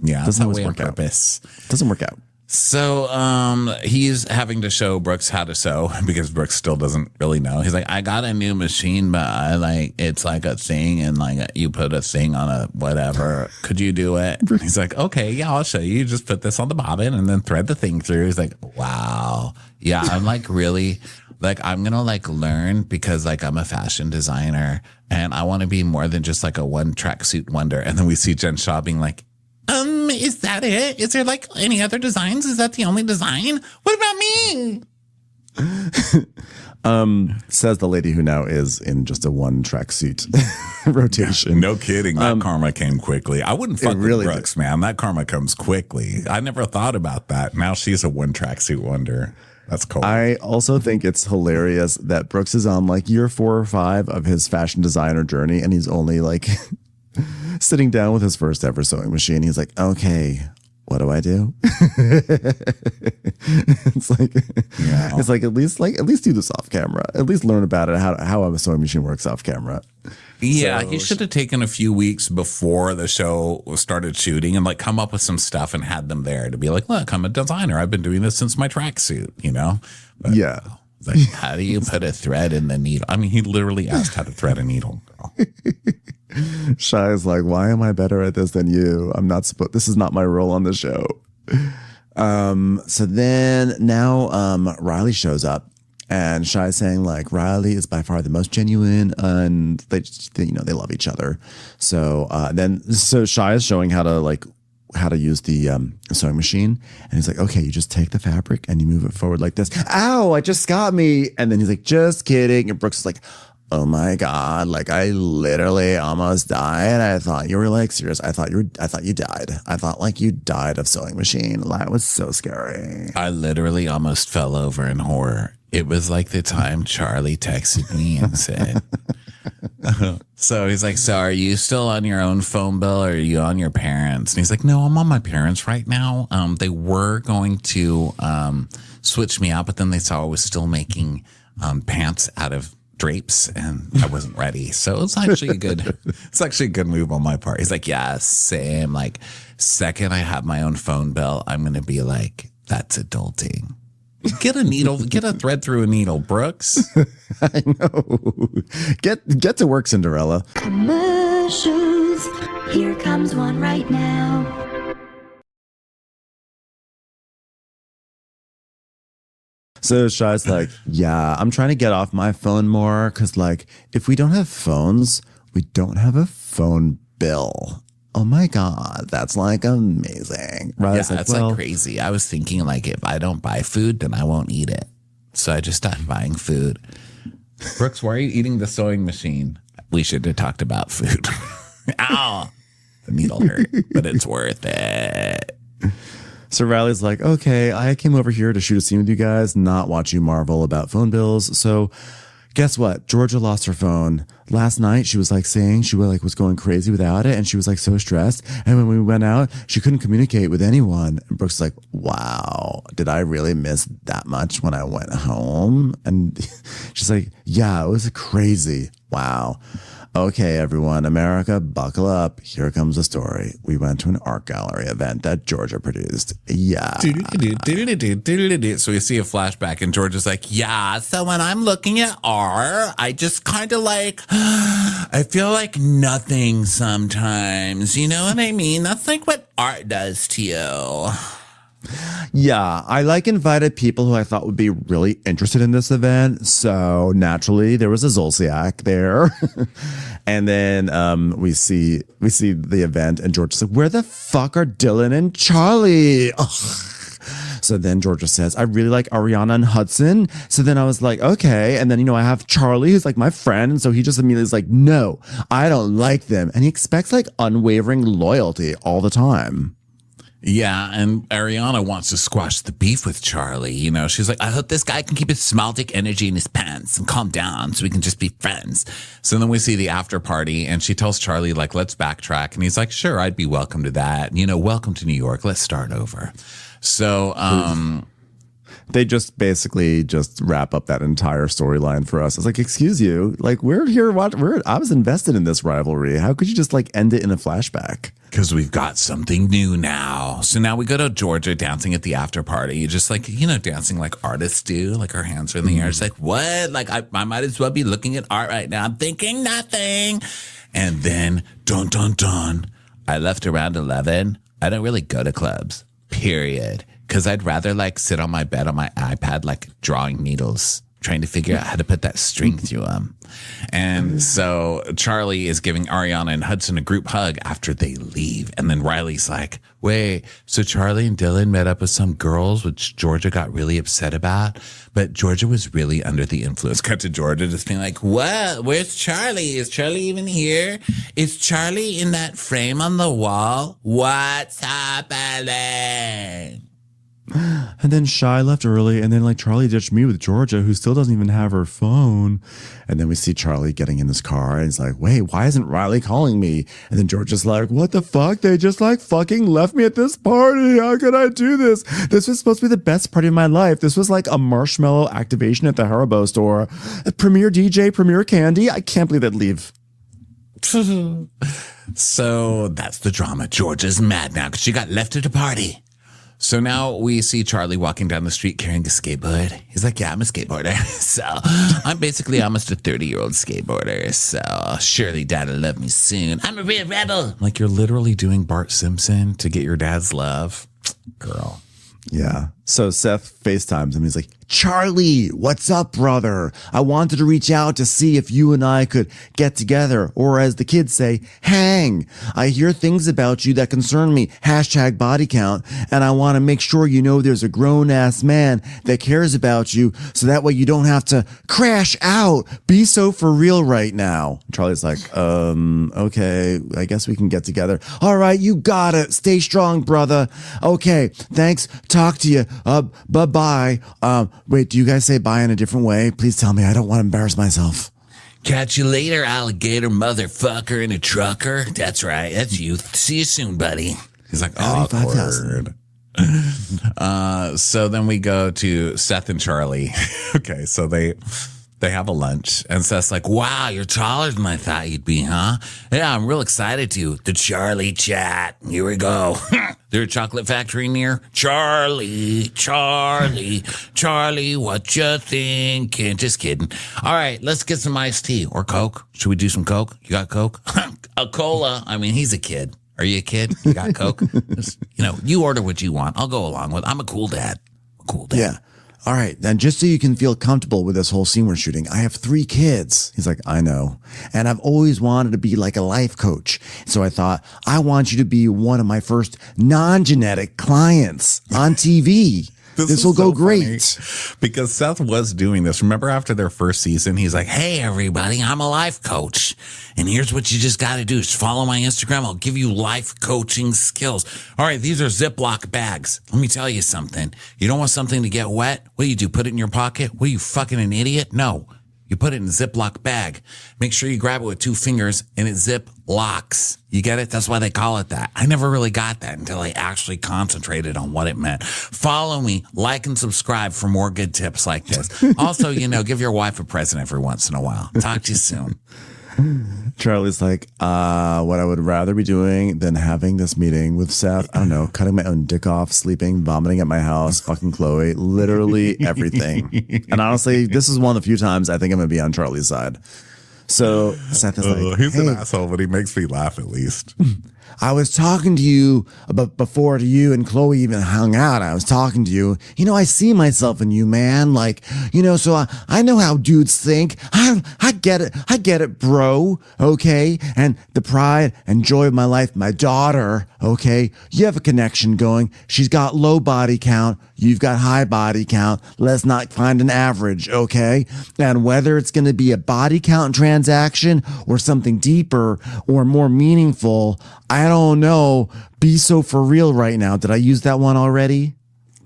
Doesn't always work out. Doesn't work out. So he's having to show Brooks how to sew because Brooks still doesn't really know. He's like, I got a new machine, but it's like a thing and like you put a thing on a whatever. Could you do it? He's like, okay, yeah, I'll show you. Just put this on the bobbin and then thread the thing through. He's like, wow. Yeah, I'm like really like I'm going to like learn because like I'm a fashion designer and I want to be more than just like a one tracksuit wonder. And then we see Jen Shaw being like, is that it? Is there like any other designs? Is that the only design? What about me? Says the lady who now is in just a one tracksuit rotation. No kidding. That karma came quickly. I wouldn't fuck with Brooks, man. That karma comes quickly. I never thought about that. Now she's a one tracksuit wonder. That's cool. I also think it's hilarious that Brooks is on like year 4 or 5 of his fashion designer journey, and he's only like sitting down with his first ever sewing machine. He's like, okay, what do I do? It's like at least do this off camera. At least learn about it, how a sewing machine works off camera. Yeah, so, he should have taken a few weeks before the show started shooting and like come up with some stuff and had them there to be like, look, I'm a designer. I've been doing this since my tracksuit, But, yeah. Like, how do you put a thread in the needle? I mean, he literally asked how to thread a needle, girl. Shy's like, why am I better at this than you? This is not my role on the show. So then now Riley shows up and Shy's saying like Riley is by far the most genuine and they love each other. So so Shy is showing how to use the sewing machine, and he's like, okay, you just take the fabric and you move it forward like this. Ow, it just got me. And then he's like, just kidding. And Brooks is like, oh my God, like I literally almost died. I thought you were like serious. I thought you died. I thought like you died of sewing machine. That was so scary. I literally almost fell over in horror. It was like the time Charlie texted me and said, so he's like, so are you still on your own phone bill or are you on your parents? And he's like, no, I'm on my parents right now. They were going to switch me out, but then they saw I was still making pants out of drapes and I wasn't ready. So it's actually a good move on my part. He's like, yeah, same. Like second I have my own phone bill, I'm going to be like, that's adulting. Get a needle, get a thread through a needle, Brooks. I know. Get to work, Cinderella. Commercials. Here comes one right now. So Shy's like, yeah, I'm trying to get off my phone more because like if we don't have phones, we don't have a phone bill. oh my God, that's like amazing. Riley's Yeah, it's like crazy. I was thinking like if I don't buy food, then I won't eat it. So I just stopped buying food. Brooks, why are you eating the sewing machine? We should have talked about food. Ow. The needle hurt, but it's worth it. So Riley's like, okay, I came over here to shoot a scene with you guys, not watch you marvel about phone bills. So guess what? Georgia lost her phone. Last night, she was like saying she was going crazy without it. And she was like so stressed. And when we went out, she couldn't communicate with anyone. And Brooks was like, wow, did I really miss that much when I went home? And she's like, yeah, it was crazy. Wow. Okay, everyone, America, buckle up. Here comes the story. We went to an art gallery event that Georgia produced. Yeah. So we see a flashback and Georgia's like, yeah, so when I'm looking at art, I just kind of like, I feel like nothing sometimes. You know what I mean? That's like what art does to you. Yeah, I invited people who I thought would be really interested in this event. So naturally, there was a Zolciak there. And then we see the event and Georgia's like, where the fuck are Dylan and Charlie? Ugh. So then Georgia says, I really like Ariana and Hudson. So then I was like, okay. And then, I have Charlie, who's like my friend. And so he just immediately is like, no, I don't like them. And he expects like unwavering loyalty all the time. Yeah, and Ariana wants to squash the beef with Charlie. She's like, I hope this guy can keep his small dick energy in his pants and calm down so we can just be friends. So then we see the after party and she tells Charlie, like, let's backtrack. And he's like, sure, I'd be welcome to that. Welcome to New York. Let's start over. So, they just basically just wrap up that entire storyline for us. It's like, excuse you, like we're here. I was invested in this rivalry. How could you just like end it in a flashback? Because we've got something new now. So now we go to Georgia dancing at the after party, just like, dancing like artists do, like our hands are in the air. It's like, what? Like I might as well be looking at art right now. I'm thinking nothing. And then dun, dun, dun. I left around 11. I don't really go to clubs, period. Because I'd rather like sit on my bed on my iPad, like drawing needles, trying to figure out how to put that string through them. And so Charlie is giving Ariana and Hudson a group hug after they leave. And then Riley's like, wait, so Charlie and Dylan met up with some girls, which Georgia got really upset about. But Georgia was really under the influence. Cut to Georgia just being like, what? Where's Charlie? Is Charlie even here? Is Charlie in that frame on the wall? What's happening? And then Shy left early, and then like Charlie ditched me with Georgia, who still doesn't even have her phone. And then we see Charlie getting in his car, and he's like, wait, why isn't Riley calling me? And then Georgia's like, what the fuck? They just like fucking left me at this party. How could I do this? This was supposed to be the best party of my life. This was like a marshmallow activation at the Haribo store. A premier DJ, premier Candi. I can't believe they'd leave. So that's the drama. Georgia's mad now because she got left at a party. So now we see Charlie walking down the street carrying a skateboard. He's like, yeah, I'm a skateboarder. So I'm basically almost a 30-year-old skateboarder. So surely dad will love me soon. I'm a real rebel. Like, you're literally doing Bart Simpson to get your dad's love. Girl. Yeah. So Seth FaceTimes him. He's like, Charlie, what's up, brother? I wanted to reach out to see if you and I could get together, or as the kids say, hang. I hear things about you that concern me, #body count, and I want to make sure you know there's a grown-ass man that cares about you, so that way you don't have to crash out. Be so for real right now. Charlie's like, okay, I guess we can get together. All right, you got it. Stay strong, brother. Okay, thanks. Talk to you. Bye-bye. Wait, do you guys say bye in a different way? Please tell me. I don't want to embarrass myself. Catch you later, alligator motherfucker and a trucker. That's right. That's you. See you soon, buddy. He's like, awkward. So then we go to Seth and Charlie. Okay, so they have a lunch, and Seth's like, wow, you're taller than I thought you'd be, huh? Yeah, I'm real excited to. The Charlie chat. Here we go. There a chocolate factory near? Charlie, what you thinking? Just kidding. All right, let's get some iced tea or Coke. Should we do some Coke? You got Coke? A cola. I mean, he's a kid. Are you a kid? You got Coke? You order what you want. I'll go along with it. I'm a cool dad. Yeah. all right, then just so you can feel comfortable with this whole scene we're shooting, I have 3 kids. He's like, I know. And I've always wanted to be like a life coach. So I thought, I want you to be one of my first non-genetic clients on TV. This will go great. Because Seth was doing this. Remember after their first season, he's like, hey, everybody, I'm a life coach. And here's what you just got to do. Just follow my Instagram. I'll give you life coaching skills. All right, these are Ziploc bags. Let me tell you something. You don't want something to get wet? What do you do? Put it in your pocket? What are you, fucking an idiot? No. You put it in a Ziploc bag. Make sure you grab it with 2 fingers and it zip locks. You get it? That's why they call it that. I never really got that until I actually concentrated on what it meant. Follow me, like, and subscribe for more good tips like this. Also, give your wife a present every once in a while. Talk to you soon. Charlie's like, what I would rather be doing than having this meeting with Seth, I don't know, cutting my own dick off, sleeping, vomiting at my house, fucking Chloe, literally everything. And honestly, this is one of the few times I think I'm going to be on Charlie's side. So Seth is like, he's hey, an asshole, but he makes me laugh at least. I was talking to you about before you and Chloe even hung out. I was talking to you. I see myself in you, man. So I know how dudes think. I get it. I get it, bro. Okay. And the pride and joy of my life, my daughter. Okay. You have a connection going. She's got low body count. You've got high body count. Let's not find an average. Okay. And whether it's going to be a body count transaction or something deeper or more meaningful, I don't know. Be so for real right now. Did I use that one already?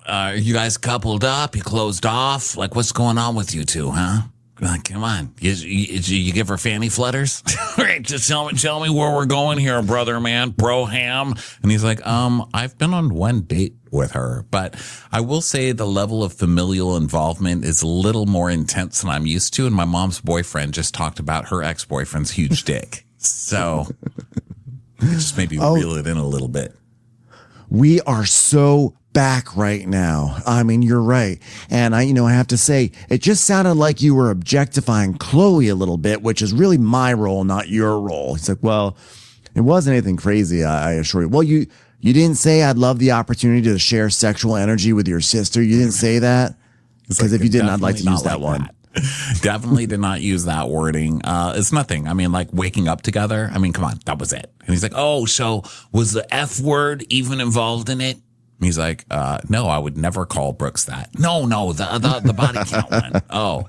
You guys coupled up? You closed off? Like, what's going on with you two, huh? Like, come on. You give her fanny flutters? Right, just tell me where we're going here, brother, man. Bro ham. And he's like, I've been on one date with her, but I will say the level of familial involvement is a little more intense than I'm used to. And my mom's boyfriend just talked about her ex-boyfriend's huge dick. So it just maybe reel it in a little bit. We are so back right now. I mean, you're right. And I have to say, it just sounded like you were objectifying Chloe a little bit, which is really my role, not your role. He's like, well, it wasn't anything crazy, I assure you. Well, you didn't say I'd love the opportunity to share sexual energy with your sister. You didn't say that? Because if you didn't, I'd like to use that one. Definitely did not use that wording. It's nothing. I mean, like waking up together. I mean, come on, that was it. And he's like, oh, so was the F word even involved in it? And he's like, no, I would never call Brooks that. No, the body count one. Oh,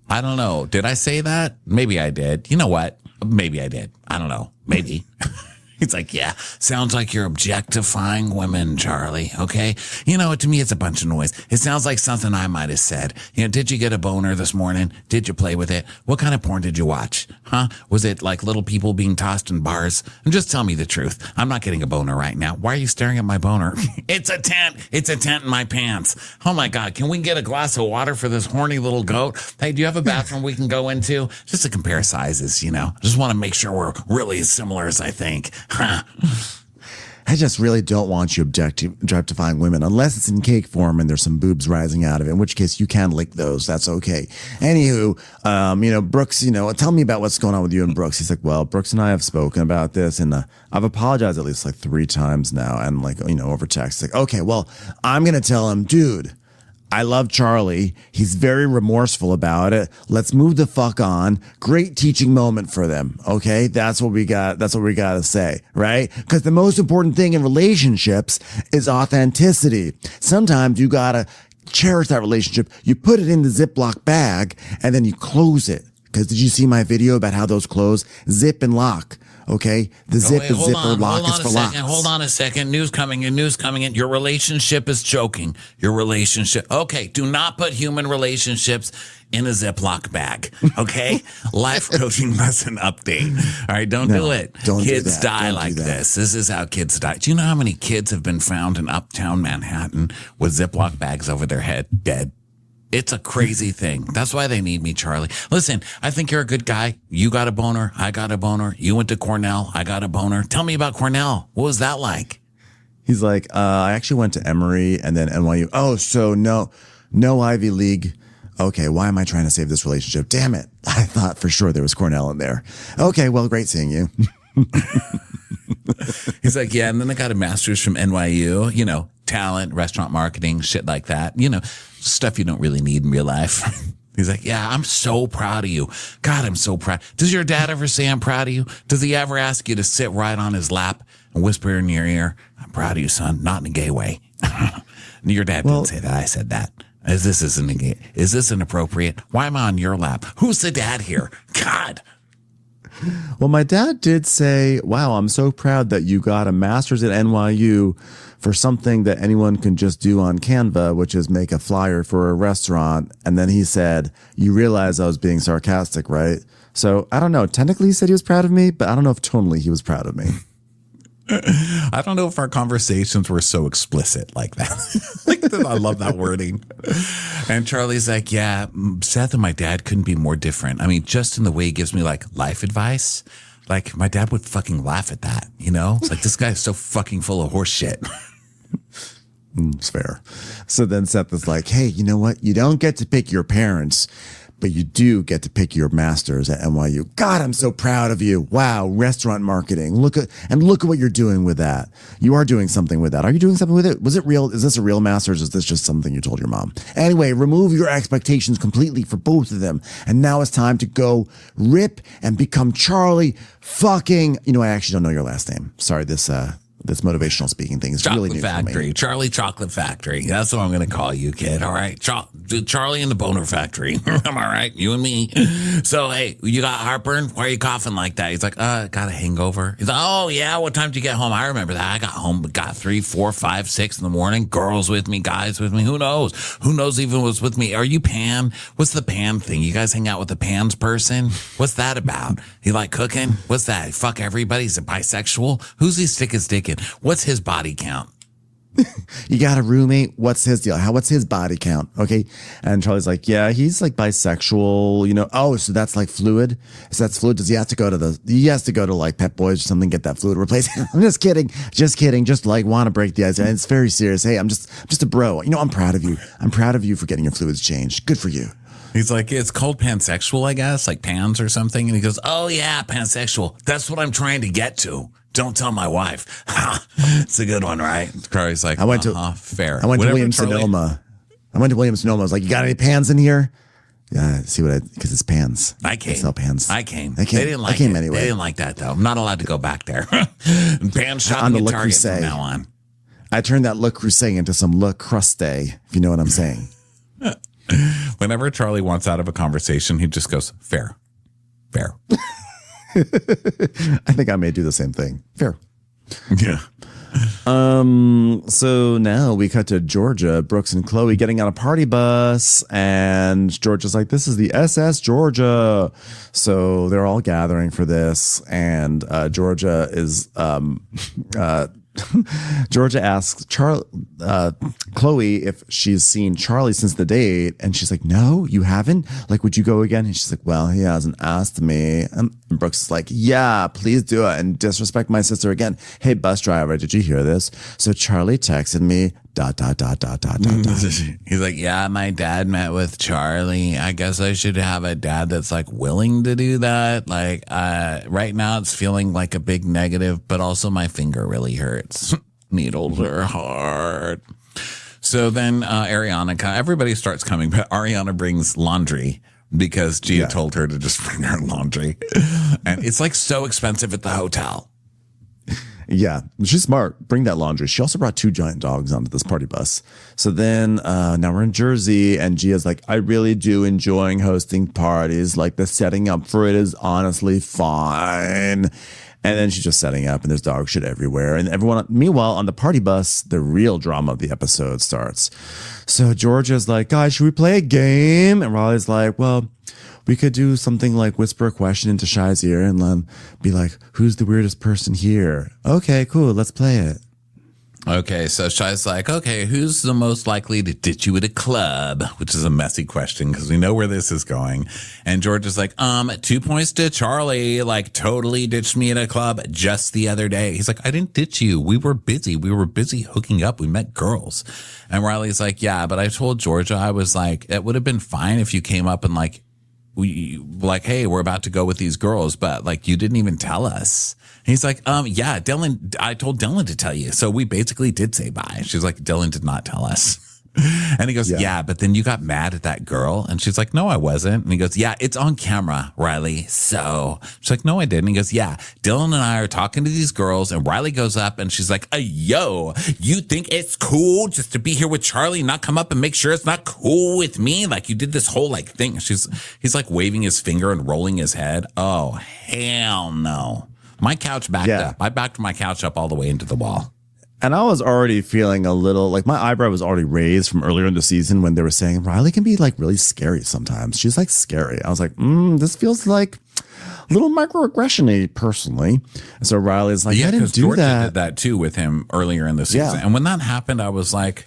I don't know. Did I say that? Maybe I did. You know what? Maybe I did. I don't know. Maybe. He's like, yeah, sounds like you're objectifying women, Charlie, okay? To me, it's a bunch of noise. It sounds like something I might have said. Did you get a boner this morning? Did you play with it? What kind of porn did you watch? Huh? Was it like little people being tossed in bars? And just tell me the truth. I'm not getting a boner right now. Why are you staring at my boner? It's a tent. It's a tent in my pants. Oh, my God. Can we get a glass of water for this horny little goat? Hey, do you have a bathroom we can go into? Just to compare sizes, Just want to make sure we're really as similar as I think. I just really don't want you objectifying women unless it's in cake form and there's some boobs rising out of it, in which case you can lick those. That's okay. Anywho, Brooks, tell me about what's going on with you and Brooks. He's like, well, Brooks and I have spoken about this and I've apologized at least like 3 times now and over text. Like, okay, well, I'm going to tell him, dude, I love Charlie. He's very remorseful about it. Let's move the fuck on. Great teaching moment for them. Okay. That's what we got. That's what we got to say. Right. Because the most important thing in relationships is authenticity. Sometimes you got to cherish that relationship. You put it in the Ziploc bag and then you close it. Because did you see my video about how those close? Zip and lock. Okay, the zip is zipper, lock is for locks. Hold on a second. News coming in. Your relationship is choking. Your relationship. Okay, do not put human relationships in a Ziploc bag. Okay, life coaching lesson update. All right, don't do it. Kids die like this. This is how kids die. Do you know how many kids have been found in uptown Manhattan with Ziploc bags over their head, dead? It's a crazy thing. That's why they need me, Charlie. Listen, I think you're a good guy. You got a boner. I got a boner. You went to Cornell. I got a boner. Tell me about Cornell. What was that like? He's like, I actually went to Emory and then NYU. Oh, so no Ivy League. Okay, why am I trying to save this relationship? Damn it. I thought for sure there was Cornell in there. Okay, well, great seeing you. He's like, yeah, and then I got a master's from NYU, talent, restaurant marketing, shit like that. stuff you don't really need in real life. He's like, yeah, I'm so proud of you. God, I'm so proud. Does your dad ever say I'm proud of you? Does he ever ask you to sit right on his lap and whisper in your ear, I'm proud of you, son, not in a gay way? Your dad didn't say that. I said that. Is this inappropriate? Why am I on your lap? Who's the dad here? God. Well, my dad did say, wow, I'm so proud that you got a master's at NYU for something that anyone can just do on Canva, which is make a flyer for a restaurant. And then he said, you realize I was being sarcastic, right? So I don't know. Technically, he said he was proud of me, but I don't know if tonally he was proud of me. I don't know if our conversations were so explicit like that. I love that wording. And Charlie's like, yeah, Seth and my dad couldn't be more different. I mean, just in the way he gives me like life advice, like my dad would fucking laugh at that, you know? It's like, this guy is so fucking full of horse shit. It's fair. So then Seth is like, hey, you know what? You don't get to pick your parents, but you do get to pick your masters at NYU. God, I'm so proud of you. Wow, restaurant marketing. Look at what you're doing with that. You are doing something with that. Are you doing something with it? Was it real? Is this a real master's? Or is this just something you told your mom? Anyway, remove your expectations completely for both of them. And now it's time to go rip and become Charlie fucking, I actually don't know your last name. Sorry, this motivational speaking thing is really new Factory, for me. Charlie Chocolate Factory. That's what I'm going to call you, kid. All right. Charlie and the Boner Factory. Am I right? You and me. So, hey, you got heartburn? Why are you coughing like that? He's like, got a hangover. He's like, oh, yeah. What time did you get home? I remember that. I got home, got 3, 4, 5, 6 in the morning. Girls with me, guys with me. Who knows? Who knows even was with me? Are you Pan? What's the Pan thing? You guys hang out with the Pans person? What's that about? You like cooking? What's that? Fuck everybody? Is it bisexual? Who's he stick his dick in? What's his body count? You got a roommate? What's his deal? What's his body count? Okay. And Charlie's like, yeah, he's like bisexual, Oh, so that's like fluid. So that's fluid. Does he have to go to like Pet Boys or something, get that fluid replaced? I'm just kidding. Just like want to break the ice. And it's very serious. Hey, I'm just a bro. I'm proud of you. I'm proud of you for getting your fluids changed. Good for you. He's like, it's called pansexual, I guess, like pans or something. And he goes, oh yeah, pansexual. That's what I'm trying to get to. Don't tell my wife. It's a good one, right? Charlie's like, fair. I went to Williams-Sonoma. I was like, you got any pans in here? Yeah, because it's pans. I came. They sell pans. I came. They didn't like it. Anyway. They didn't like that, though. I'm not allowed to go back there. Pan shopping at Target from now on. I turned that Le Creuset into some Le Crusté, if you know what I'm saying. Whenever Charlie wants out of a conversation, he just goes, fair. I think I may do the same thing. Fair. Yeah. So now we cut to Georgia, Brooks and Chloe getting on a party bus, and Georgia's like, this is the SS Georgia. So they're all gathering for this, and Georgia is Georgia asks Chloe if she's seen Charlie since the date, and she's like, no, you haven't? Like, would you go again? And she's like, well, he hasn't asked me. And Brooks is like, yeah, please do it and disrespect my sister again. Hey, bus driver, did you hear this? So Charlie texted me, ... He's like, yeah, my dad met with Charlie. I guess I should have a dad that's like willing to do that. Like, right now it's feeling like a big negative, but also my finger really hurts. Needles are hard. So then Ariana, everybody starts coming, but Ariana brings laundry because Gia told her to just bring her laundry. And it's like so expensive at the hotel. Yeah, she's smart. Bring that laundry. She also brought 2 giant dogs onto this party bus. So then now we're in Jersey, and Gia's like, I really do enjoying hosting parties. Like, the setting up for it is honestly fine. And then she's just setting up, and there's dog shit everywhere. And everyone, meanwhile, on the party bus, the real drama of the episode starts. So Georgia's like, guys, should we play a game? And Raleigh's like, well, we could do something like whisper a question into Shy's ear and then be like, who's the weirdest person here? Okay, cool. Let's play it. Okay, so Shy's like, okay, who's the most likely to ditch you at a club? Which is a messy question because we know where this is going. And George is like, 2 points to Charlie, like totally ditched me at a club just the other day. He's like, I didn't ditch you. We were busy. We were busy hooking up. We met girls. And Riley's like, yeah, but I told Georgia, I was like, it would have been fine if you came up and like, hey, we're about to go with these girls, but like, you didn't even tell us. And he's like, yeah, Dylan, I told Dylan to tell you. So we basically did say bye. She's like, Dylan did not tell us. And he goes, yeah, but then you got mad at that girl. And she's like, no, I wasn't. And he goes, yeah, it's on camera, Riley. So she's like, no, I didn't. He goes, yeah, Dylan and I are talking to these girls. And Riley goes up and she's like, yo, you think it's cool just to be here with Charlie and not come up and make sure it's not cool with me? Like you did this whole like thing. He's like waving his finger and rolling his head. Oh, hell no. My couch backed up. I backed my couch up all the way into the wall. And I was already feeling a little like my eyebrow was already raised from earlier in the season when they were saying Riley can be like really scary sometimes. She's like scary. I was like, this feels like a little microaggression-y personally. And so Riley's like, I didn't do Georgia that. did that too with him earlier in the season. And when that happened, I was like,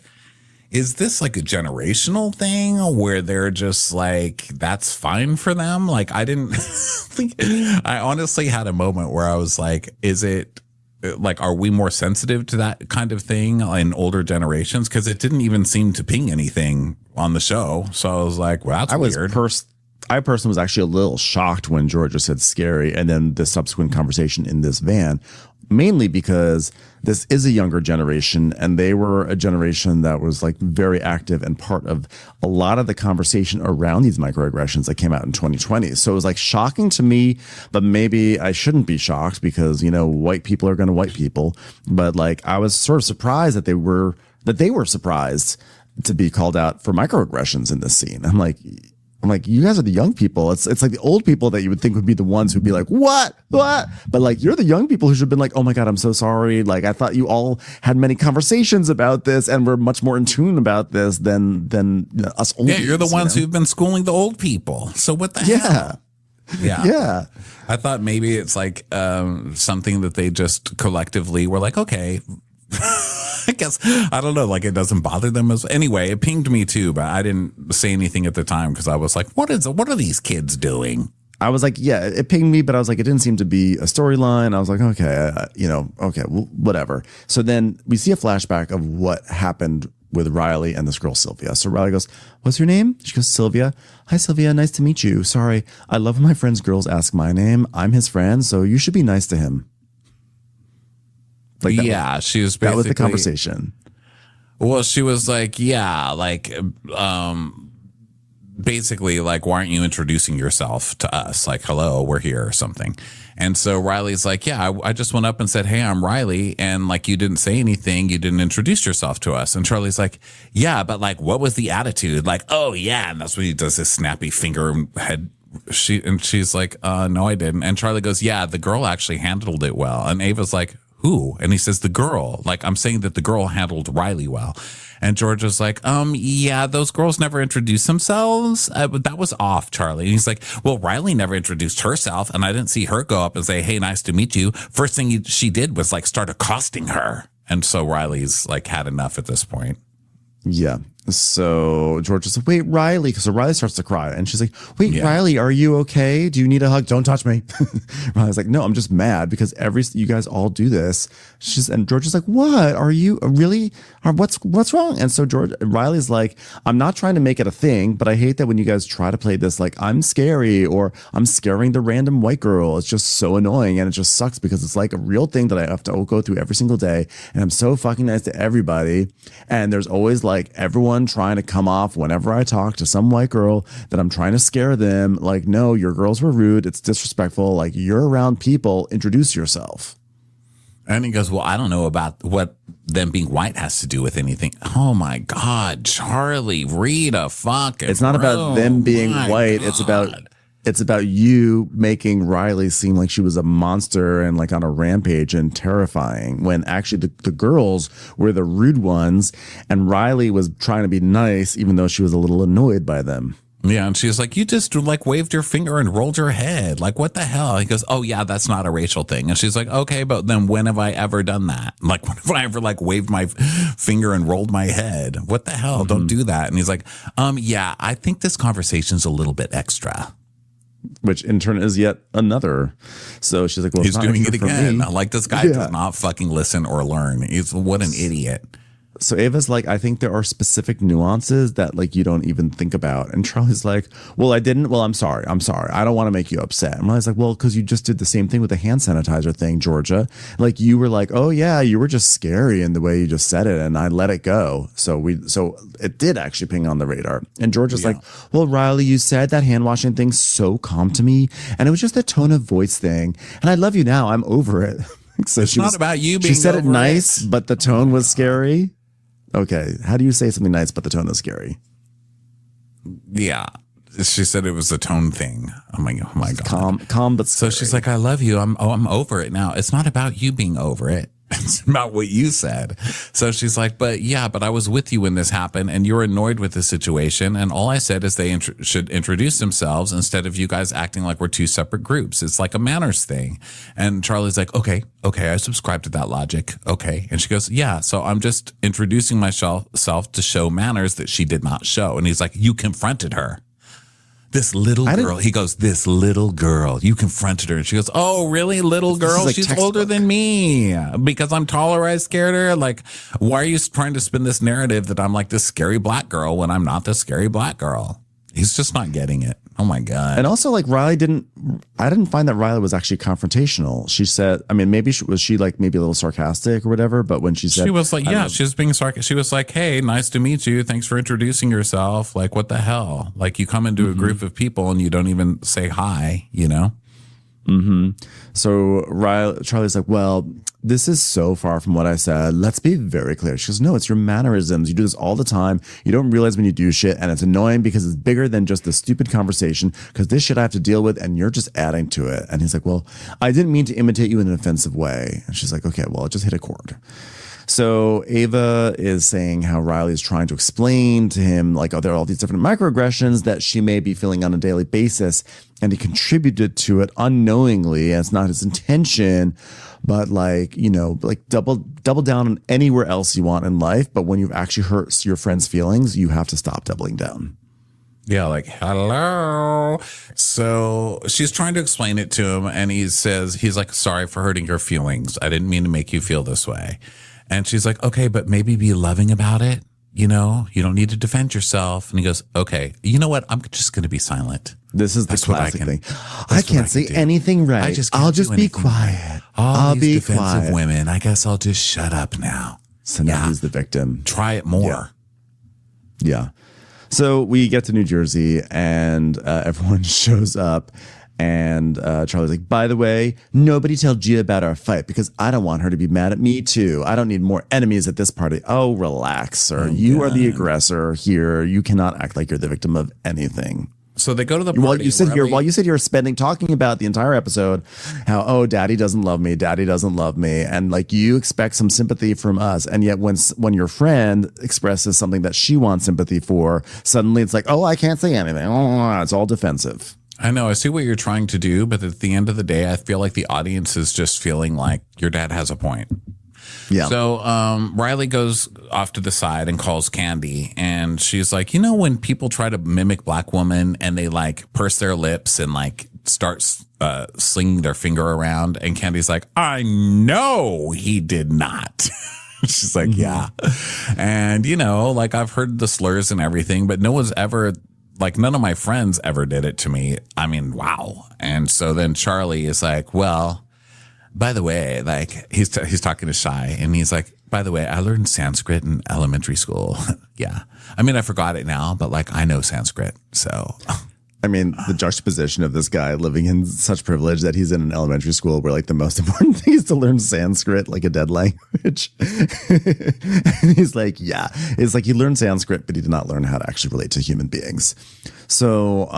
is this like a generational thing where they're just like, that's fine for them? Like I didn't think, I honestly had a moment where I was like, is it, like, are we more sensitive to that kind of thing in older generations? Because it didn't even seem to ping anything on the show. So I was like, well, that's weird. I personally was actually a little shocked when Georgia said scary and then the subsequent conversation in this van, mainly because this is a younger generation and they were a generation that was like very active and part of a lot of the conversation around these microaggressions that came out in 2020. So it was like shocking to me, but maybe I shouldn't be shocked because, you know, white people are going to white people. But like I was sort of surprised that they were surprised to be called out for microaggressions in this scene. I'm like, you guys are the young people. It's like the old people that you would think would be the ones who'd be like, what? But like, you're the young people who should have been like, oh my God, I'm so sorry. Like, I thought you all had many conversations about this and were much more in tune about this than us oldies. Yeah, you're the ones who've been schooling the old people. So what the hell? Yeah. I thought maybe it's like something that they just collectively were like, okay, I guess, I don't know, like it doesn't bother them as anyway. It pinged me too, but I didn't say anything at the time because I was like, what are these kids doing? I was like, yeah, it pinged me, but I was like, it didn't seem to be a storyline. I was like, okay, okay, well, whatever. So then we see a flashback of what happened with Riley and this girl, Sylvia. So Riley goes, what's your name? She goes, Sylvia. Hi, Sylvia. Nice to meet you. Sorry. I love when my friends' girls ask my name. I'm his friend, so you should be nice to him. Like she was basically, that was the conversation. Well, she was like, yeah, like, basically like, why aren't you introducing yourself to us? Like, hello, we're here or something. And so Riley's like, yeah, I just went up and said, hey, I'm Riley. And like, you didn't say anything. You didn't introduce yourself to us. And Charlie's like, yeah, but like, what was the attitude? Like, oh yeah. And that's when he does this snappy finger head. She's like, no, I didn't. And Charlie goes, yeah, the girl actually handled it well. And Ava's like, who? And he says, the girl. Like, I'm saying that the girl handled Riley well. And Georgia's like, yeah, those girls never introduced themselves. That was off, Charlie. And he's like, well, Riley never introduced herself. And I didn't see her go up and say, hey, nice to meet you. First thing she did was like start accosting her. And so Riley's like had enough at this point. Yeah. So Georgia's like, wait, Riley. So Riley starts to cry and she's like, wait, Riley, are you okay? Do you need a hug? Don't touch me. Riley's like, no, I'm just mad because you guys all do this. And Georgia's like, what? Are you really? What's wrong? And so Riley's like, I'm not trying to make it a thing, but I hate that when you guys try to play this, like I'm scary or I'm scaring the random white girl. It's just so annoying. And it just sucks because it's like a real thing that I have to go through every single day. And I'm so fucking nice to everybody. And there's always like everyone trying to come off whenever I talk to some white girl that I'm trying to scare them. Like, no, your girls were rude. It's disrespectful. Like, you're around people. Introduce yourself. And he goes, well, I don't know about what them being white has to do with anything. Oh my God, Charlie, read a fucking. It's not about them being white. God. It's about you making Riley seem like she was a monster and like on a rampage and terrifying when actually the girls were the rude ones and Riley was trying to be nice even though she was a little annoyed by them. Yeah, and she's like, you just like waved your finger and rolled your head. Like, what the hell? He goes, oh yeah, that's not a racial thing. And she's like, okay, but then when have I ever done that? Like, when have I ever like waved my finger and rolled my head? What the hell? Mm-hmm. Don't do that. And he's like, yeah, I think this conversation's a little bit extra. Which in turn is yet another. So she's like, well, he's doing it again. Like, this guy does not fucking listen or learn. What an idiot. So Ava's like, I think there are specific nuances that like you don't even think about. And Charlie's like, well, I didn't. Well, I'm sorry. I don't want to make you upset. And Riley's like, well, because you just did the same thing with the hand sanitizer thing, Georgia. Like you were like, oh yeah, you were just scary in the way you just said it, and I let it go. So it did actually ping on the radar. And Georgia's like, well, Riley, you said that hand washing thing so calm to me, and it was just the tone of voice thing. And I love you now. I'm over it. So it's not about you being She said it over nice, but the tone was scary. Okay, how do you say something nice but the tone is scary? Yeah, she said it was a tone thing. Oh my god, calm but scary. So she's like, I love you. I'm over it now. It's not about you being over it. It's about what you said. So she's like, but I was with you when this happened, and you're annoyed with the situation. And all I said is they should introduce themselves instead of you guys acting like we're two separate groups. It's like a manners thing. And Charlie's like, okay, I subscribe to that logic. Okay. And she goes, yeah, so I'm just introducing myself to show manners that she did not show. And he's like, you confronted her. This little girl. He goes, this little girl. You confronted her. And she goes, oh, really? Little girl? Like She's textbook. older than me. Because I'm taller, I scared her. Like, why are you trying to spin this narrative that I'm like this scary black girl when I'm not this scary black girl? He's just not getting it. Oh my God. And also like I didn't find that Riley was actually confrontational. She said, I mean, maybe was she like maybe a little sarcastic or whatever, but when she said, she was like, yeah, she was being sarcastic. She was like, hey, nice to meet you. Thanks for introducing yourself. Like, what the hell? Like you come into a group of people and you don't even say hi, you know? Mm-hmm. So Charlie's like, well, this is so far from what I said. Let's be very clear. She goes, no, it's your mannerisms. You do this all the time. You don't realize when you do shit, and it's annoying because it's bigger than just the stupid conversation, because this shit I have to deal with and you're just adding to it. And he's like, well, I didn't mean to imitate you in an offensive way. And she's like, okay, well, it just hit a chord. So Ava is saying how Riley is trying to explain to him, like, oh, there are all these different microaggressions that she may be feeling on a daily basis, and he contributed to it unknowingly, and it's not his intention, but like, you know, like double down on anywhere else you want in life. But when you've actually hurt your friend's feelings, you have to stop doubling down. Yeah, like, hello. So she's trying to explain it to him, and he's like, sorry for hurting your feelings. I didn't mean to make you feel this way. And she's like, okay, but maybe be loving about it. You know, you don't need to defend yourself. And he goes, okay, you know what? I'm just going to be silent. This is the classic thing. I can't say anything right. I'll just be quiet. I'll be defensive quiet. Women. I guess I'll just shut up now. So now he's the victim. Try it more. Yeah. So we get to New Jersey, and everyone shows up. And Charlie's like, by the way, nobody tell Gia about our fight because I don't want her to be mad at me too. I don't need more enemies at this party. Oh, relax, sir. You are the aggressor here. You cannot act like you're the victim of anything. So they go to the party. While you sit here talking about the entire episode, how, daddy doesn't love me. And like you expect some sympathy from us. And yet when your friend expresses something that she wants sympathy for, suddenly it's like, oh, I can't say anything. Oh, it's all defensive. I know. I see what you're trying to do, but at the end of the day, I feel like the audience is just feeling like your dad has a point. Yeah. So Riley goes off to the side and calls Candi, and she's like, you know, when people try to mimic black women and they like purse their lips and like start slinging their finger around, and Candy's like, I know he did not. She's like, yeah. And, you know, like I've heard the slurs and everything, but no one's ever... Like none of my friends ever did it to me. I mean, wow. And so then Charlie is like, well, by the way, like he's talking to Shy, and he's like, by the way, I learned Sanskrit in elementary school. Yeah. I mean, I forgot it now, but like I know Sanskrit. So I mean, the juxtaposition of this guy living in such privilege that he's in an elementary school where like the most important thing is to learn Sanskrit, like a dead language. And he's like, yeah, it's like he learned Sanskrit, but he did not learn how to actually relate to human beings. So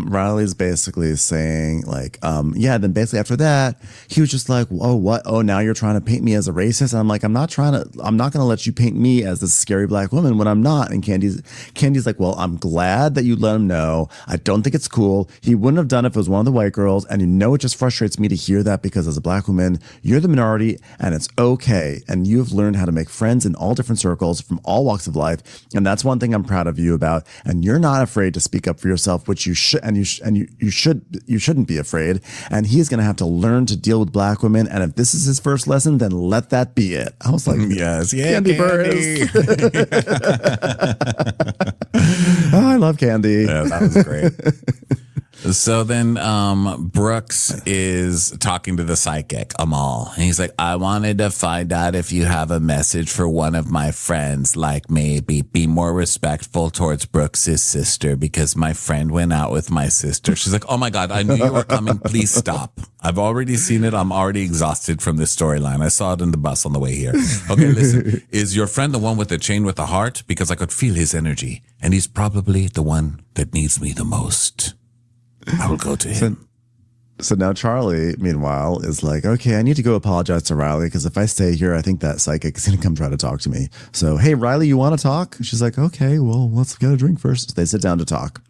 Riley's basically saying like, then basically after that, he was just like, oh, what? Oh, now you're trying to paint me as a racist. And I'm like, I'm not going to let you paint me as this scary black woman when I'm not. And Candy's like, well, I'm glad that you let him know. I don't think it's cool. He wouldn't have done it if it was one of the white girls. And you know, it just frustrates me to hear that because as a black woman, you're the minority and it's okay. And you have learned how to make friends in all different circles from all walks of life. And that's one thing I'm proud of you about. And you're not afraid to speak up for yourself, which you should, and you shouldn't be afraid. And he's going to have to learn to deal with black women. And if this is his first lesson, then let that be it. I was like, yes, yeah, Candy Burris. Oh, I love Candi. Yeah, that was great. So then Brooks is talking to the psychic, Amal. And he's like, I wanted to find out if you have a message for one of my friends, like maybe be more respectful towards Brooks's sister because my friend went out with my sister. She's like, oh my God, I knew you were coming. Please stop. I've already seen it. I'm already exhausted from this storyline. I saw it in the bus on the way here. Okay, listen. Is your friend the one with the chain with the heart? Because I could feel his energy. And he's probably the one that needs me the most. I will go to him. So now Charlie, meanwhile, is like, okay, I need to go apologize to Riley because if I stay here, I think that psychic is going to come try to talk to me. So, hey, Riley, you want to talk? She's like, okay, well, let's get a drink first. So they sit down to talk.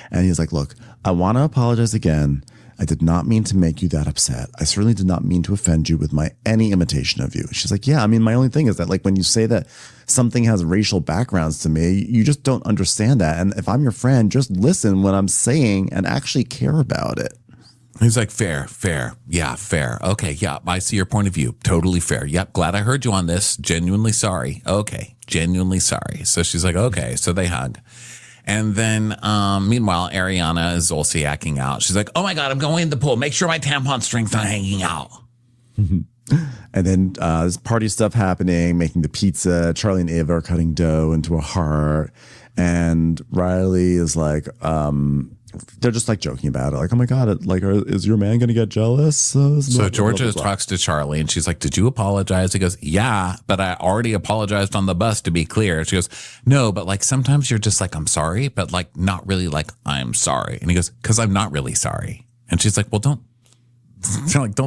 And he's like, look, I want to apologize again. I did not mean to make you that upset. I certainly did not mean to offend you with my any imitation of you. She's like, yeah, I mean, my only thing is that like when you say that something has racial backgrounds to me, you just don't understand that. And if I'm your friend, just listen what I'm saying and actually care about it. He's like, fair. Yeah, fair. Okay, yeah, I see your point of view. Totally fair. Yep, glad I heard you on this. Genuinely sorry. Okay, genuinely sorry. So she's like, okay, so they hug. And then, meanwhile, Ariana is also yakking out. She's like, oh my God, I'm going in the pool. Make sure my tampon string's not hanging out. And then there's party stuff happening, making the pizza. Charlie and Ava are cutting dough into a heart. And Riley is like, they're just like joking about it. Like, oh my God, is your man going to get jealous? So Georgia talks to Charlie and she's like, did you apologize? He goes, yeah, but I already apologized on the bus to be clear. She goes, no, but like sometimes you're just like, I'm sorry, but like not really like I'm sorry. And he goes, because I'm not really sorry. And she's like, well, don't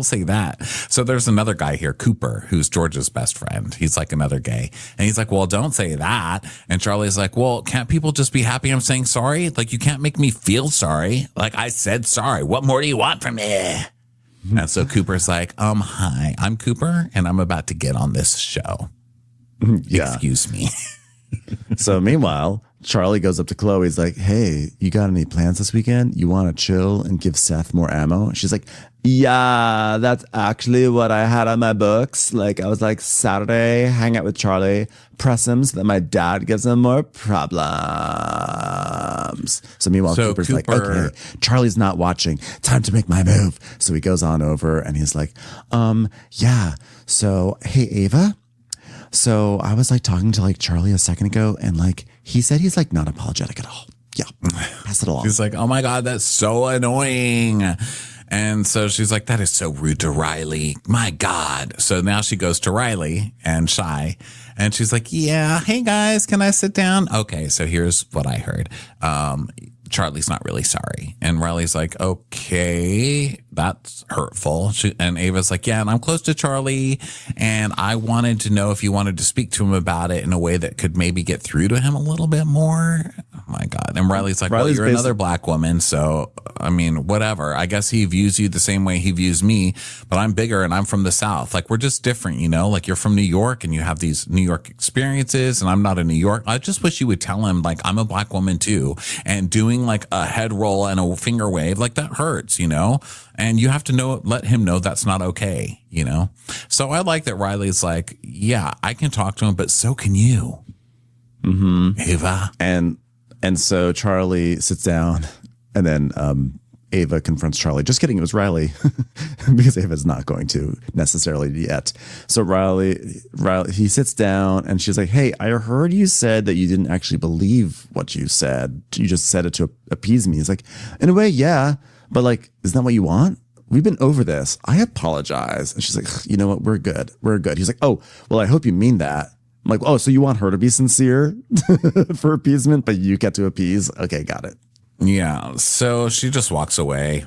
say that. So there's another guy here, Cooper, who's George's best friend. He's like another gay. And he's like, well, don't say that. And Charlie's like, well, can't people just be happy I'm saying sorry? Like, you can't make me feel sorry. Like, I said sorry. What more do you want from me? And so Cooper's like, hi, I'm Cooper, and I'm about to get on this show. Yeah. Excuse me. So meanwhile, Charlie goes up to Chloe. He's like, hey, you got any plans this weekend? You want to chill and give Seth more ammo? She's like, yeah, that's actually what I had on my books. Like, I was like, Saturday, hang out with Charlie, press him so that my dad gives him more problems. So meanwhile, Cooper's like, okay, Charlie's not watching. Time to make my move. So he goes on over and he's like, yeah. So, hey, Ava. So I was like talking to like Charlie a second ago and like he said he's like not apologetic at all. Yeah. Pass it along. He's like, oh my God, that's so annoying. And so she's like, that is so rude to Riley. My God. So now she goes to Riley and Shy and she's like, yeah, hey guys, can I sit down? Okay. So here's what I heard. Charlie's not really sorry. And Riley's like, okay, that's hurtful. And Ava's like, yeah, and I'm close to Charlie. And I wanted to know if you wanted to speak to him about it in a way that could maybe get through to him a little bit more. Oh my God. And Riley's like, well, you're another black woman. So, I mean, whatever. I guess he views you the same way he views me, but I'm bigger and I'm from the South. Like, we're just different, you know, like you're from New York and you have these New York experiences and I'm not in New York. I just wish you would tell him like, I'm a black woman too. And doing like a head roll and a finger wave, like that hurts, you know, and you have to let him know that's not okay, you know? So I like that Riley's like, yeah, I can talk to him, but so can you. Mm-hmm. Ava. And so Charlie sits down and then Ava confronts Charlie. Just kidding. It was Riley because Ava's not going to necessarily yet. So Riley, he sits down and she's like, hey, I heard you said that you didn't actually believe what you said. You just said it to appease me. He's like, in a way, yeah. But like, isn't that what you want? We've been over this. I apologize. And she's like, you know what? We're good. We're good. He's like, oh, well, I hope you mean that. I'm like, oh, so you want her to be sincere for appeasement, but you get to appease? Okay, got it. Yeah. So she just walks away.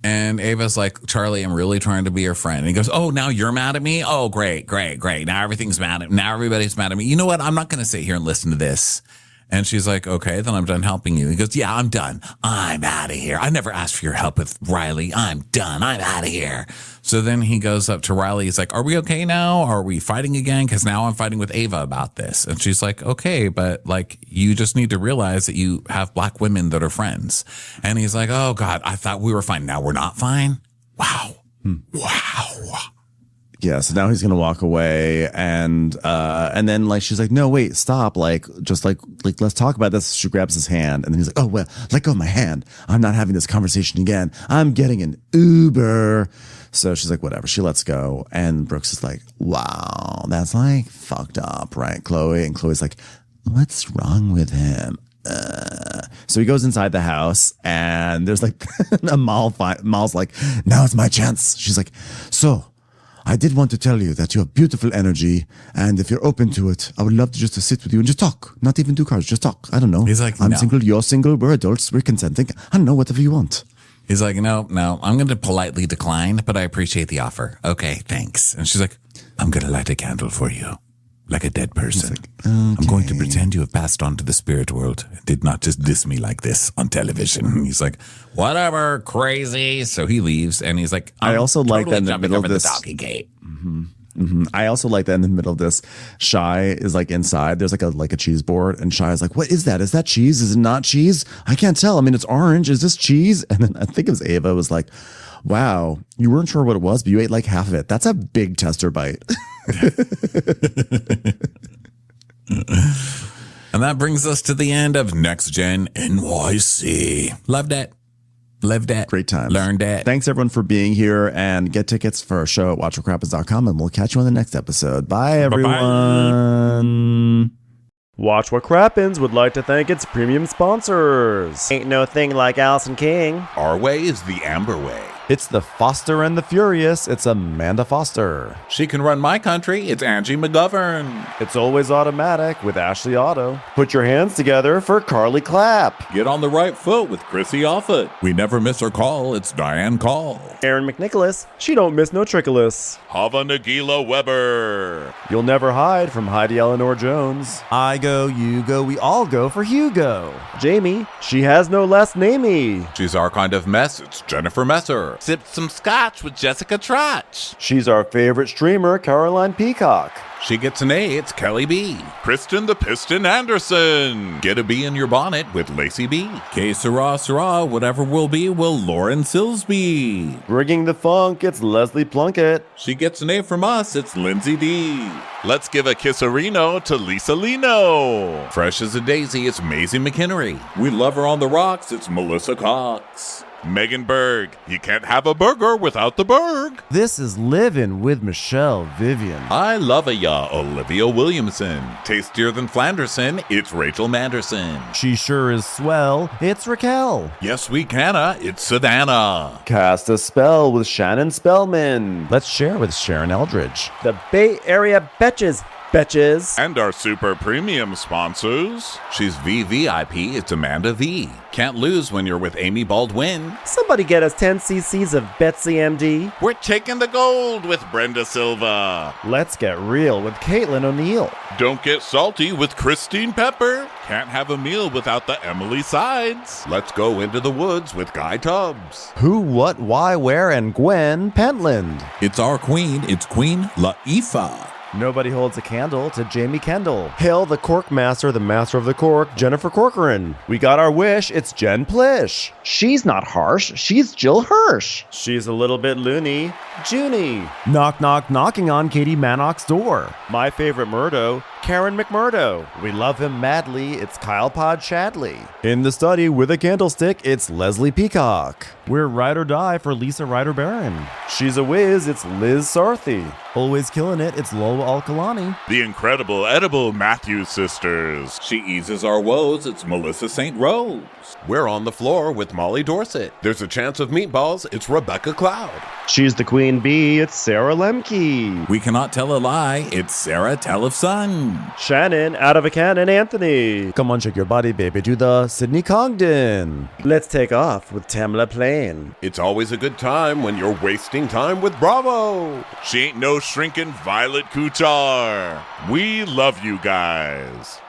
And Ava's like, Charlie, I'm really trying to be your friend. And he goes, oh, now you're mad at me? Oh, great. Now everybody's mad at me. You know what? I'm not going to sit here and listen to this. And she's like, okay, then I'm done helping you. He goes, yeah, I'm done. I'm out of here. I never asked for your help with Riley. I'm done. I'm out of here. So then he goes up to Riley. He's like, are we okay now? Are we fighting again? Because now I'm fighting with Ava about this. And she's like, okay, but like, you just need to realize that you have black women that are friends. And he's like, oh God, I thought we were fine. Now we're not fine. Wow. Wow. Yeah, so now he's gonna walk away, and then like she's like, no, wait, stop, like just like let's talk about this. She grabs his hand, and then he's like, oh well, let go of my hand. I'm not having this conversation again. I'm getting an Uber. So she's like, whatever. She lets go, and Brooks is like, wow, that's like fucked up, right, Chloe? And Chloe's like, what's wrong with him? So he goes inside the house, and there's like Mal's like, now it's my chance. She's like, so I did want to tell you that you have beautiful energy, and if you're open to it, I would love to just to sit with you and just talk. Not even do cards, just talk. I don't know. He's like, I'm no. single, you're single, we're adults, we're consenting. I don't know, whatever you want. He's like, no, I'm going to politely decline, but I appreciate the offer. Okay, thanks. And she's like, I'm going to light a candle for you, like a dead person. Like, I'm going to pretend you have passed on to the spirit world. Did not just diss me like this on television. And he's like, whatever, crazy. So he leaves, and he's like, I also like totally that in the jumping middle of over this. the doggy gate. I also like that in the middle of this, Shy is like inside. There's like a cheese board, and Shy is like, what is that? Is that cheese? Is it not cheese? I can't tell. I mean, it's orange. Is this cheese? And then I think it was Ava was like, wow, you weren't sure what it was, but you ate like half of it. That's a big tester bite. And that brings us to the end of Next Gen NYC. Loved it. Lived it. Great times. Learned it. Thanks everyone for being here, and get tickets for our show at watchwhatcrappens.com, and we'll catch you on the next episode. Bye everyone. Watch What Crappens would like to thank its premium sponsors. Ain't no thing like Allison King. Our way is the Amber way. It's the Foster and the Furious. It's Amanda Foster. She can run my country. It's Angie McGovern. It's Always Automatic with Ashley Otto. Put your hands together for Carly Clapp. Get on the right foot with Chrissy Offit. We never miss her call. It's Diane Call. Aaron McNicholas. She don't miss no trickolas. Hava Nagila Weber. You'll never hide from Heidi Eleanor Jones. I go, you go, we all go for Hugo. Jamie. She has no last namey. She's our kind of mess. It's Jennifer Messer. Sipped some scotch with Jessica Trotch. She's our favorite streamer, Caroline Peacock. She gets an A. It's Kelly B. Kristen the Piston Anderson. Get a bee in your bonnet with Lacey B. Que sera, whatever will be, will Lauren Silsby. Bringing the funk, it's Leslie Plunkett. She gets an A from us. It's Lindsay D. Let's give a kisserino to Lisa Lino. Fresh as a daisy, it's Maisie McHenry. We love her on the rocks. It's Melissa Cox. Megan Berg. You can't have a burger without the Berg. This is Living with Michelle Vivian. I love ya, Olivia Williamson. Tastier than Flanderson, it's Rachel Manderson. She sure is swell. It's Raquel. Yes, we canna, it's Savannah. Cast a spell with Shannon Spellman. Let's share with Sharon Eldridge. The Bay Area Betches. Betches. And our super premium sponsors. She's VVIP, it's Amanda V. Can't lose when you're with Amy Baldwin. Somebody get us 10 cc's of Betsy MD. We're taking the gold with Brenda Silva. Let's get real with Caitlin O'Neill. Don't get salty with Christine Pepper. Can't have a meal without the Emily Sides. Let's go into the woods with Guy Tubbs. Who, what, why, where, and Gwen Pentland. It's our queen. It's Queen Laifah. Nobody holds a candle to Jamie Kendall. Hail the Cork Master, the Master of the Cork, Jennifer Corcoran. We got our wish, it's Jen Plish. She's not harsh, she's Jill Hirsch. She's a little bit loony, Junie. Knock, knock, knocking on Katie Manock's door. My favorite Murdo, Karen McMurdo. We love him madly, it's Kyle Pod Shadley. In the study with a candlestick, it's Leslie Peacock. We're ride or die for Lisa Ryder Barron. She's a whiz, it's Liz Sarthy. Always killing it, it's Lola Alkalani. The incredible edible Matthews sisters. She eases our woes, it's Melissa St. Rose. We're on the floor with Molly Dorset. There's a chance of meatballs, it's Rebecca Cloud. She's the queen bee, it's Sarah Lemke. We cannot tell a lie. It's Sarah Telefson. Shannon, out of a cannon, Anthony. Come on, shake your body, baby, do the Sydney Congdon. Let's take off with Tamla Plain. It's always a good time when you're wasting time with Bravo. She ain't no shrinking Violet Couture. We love you guys.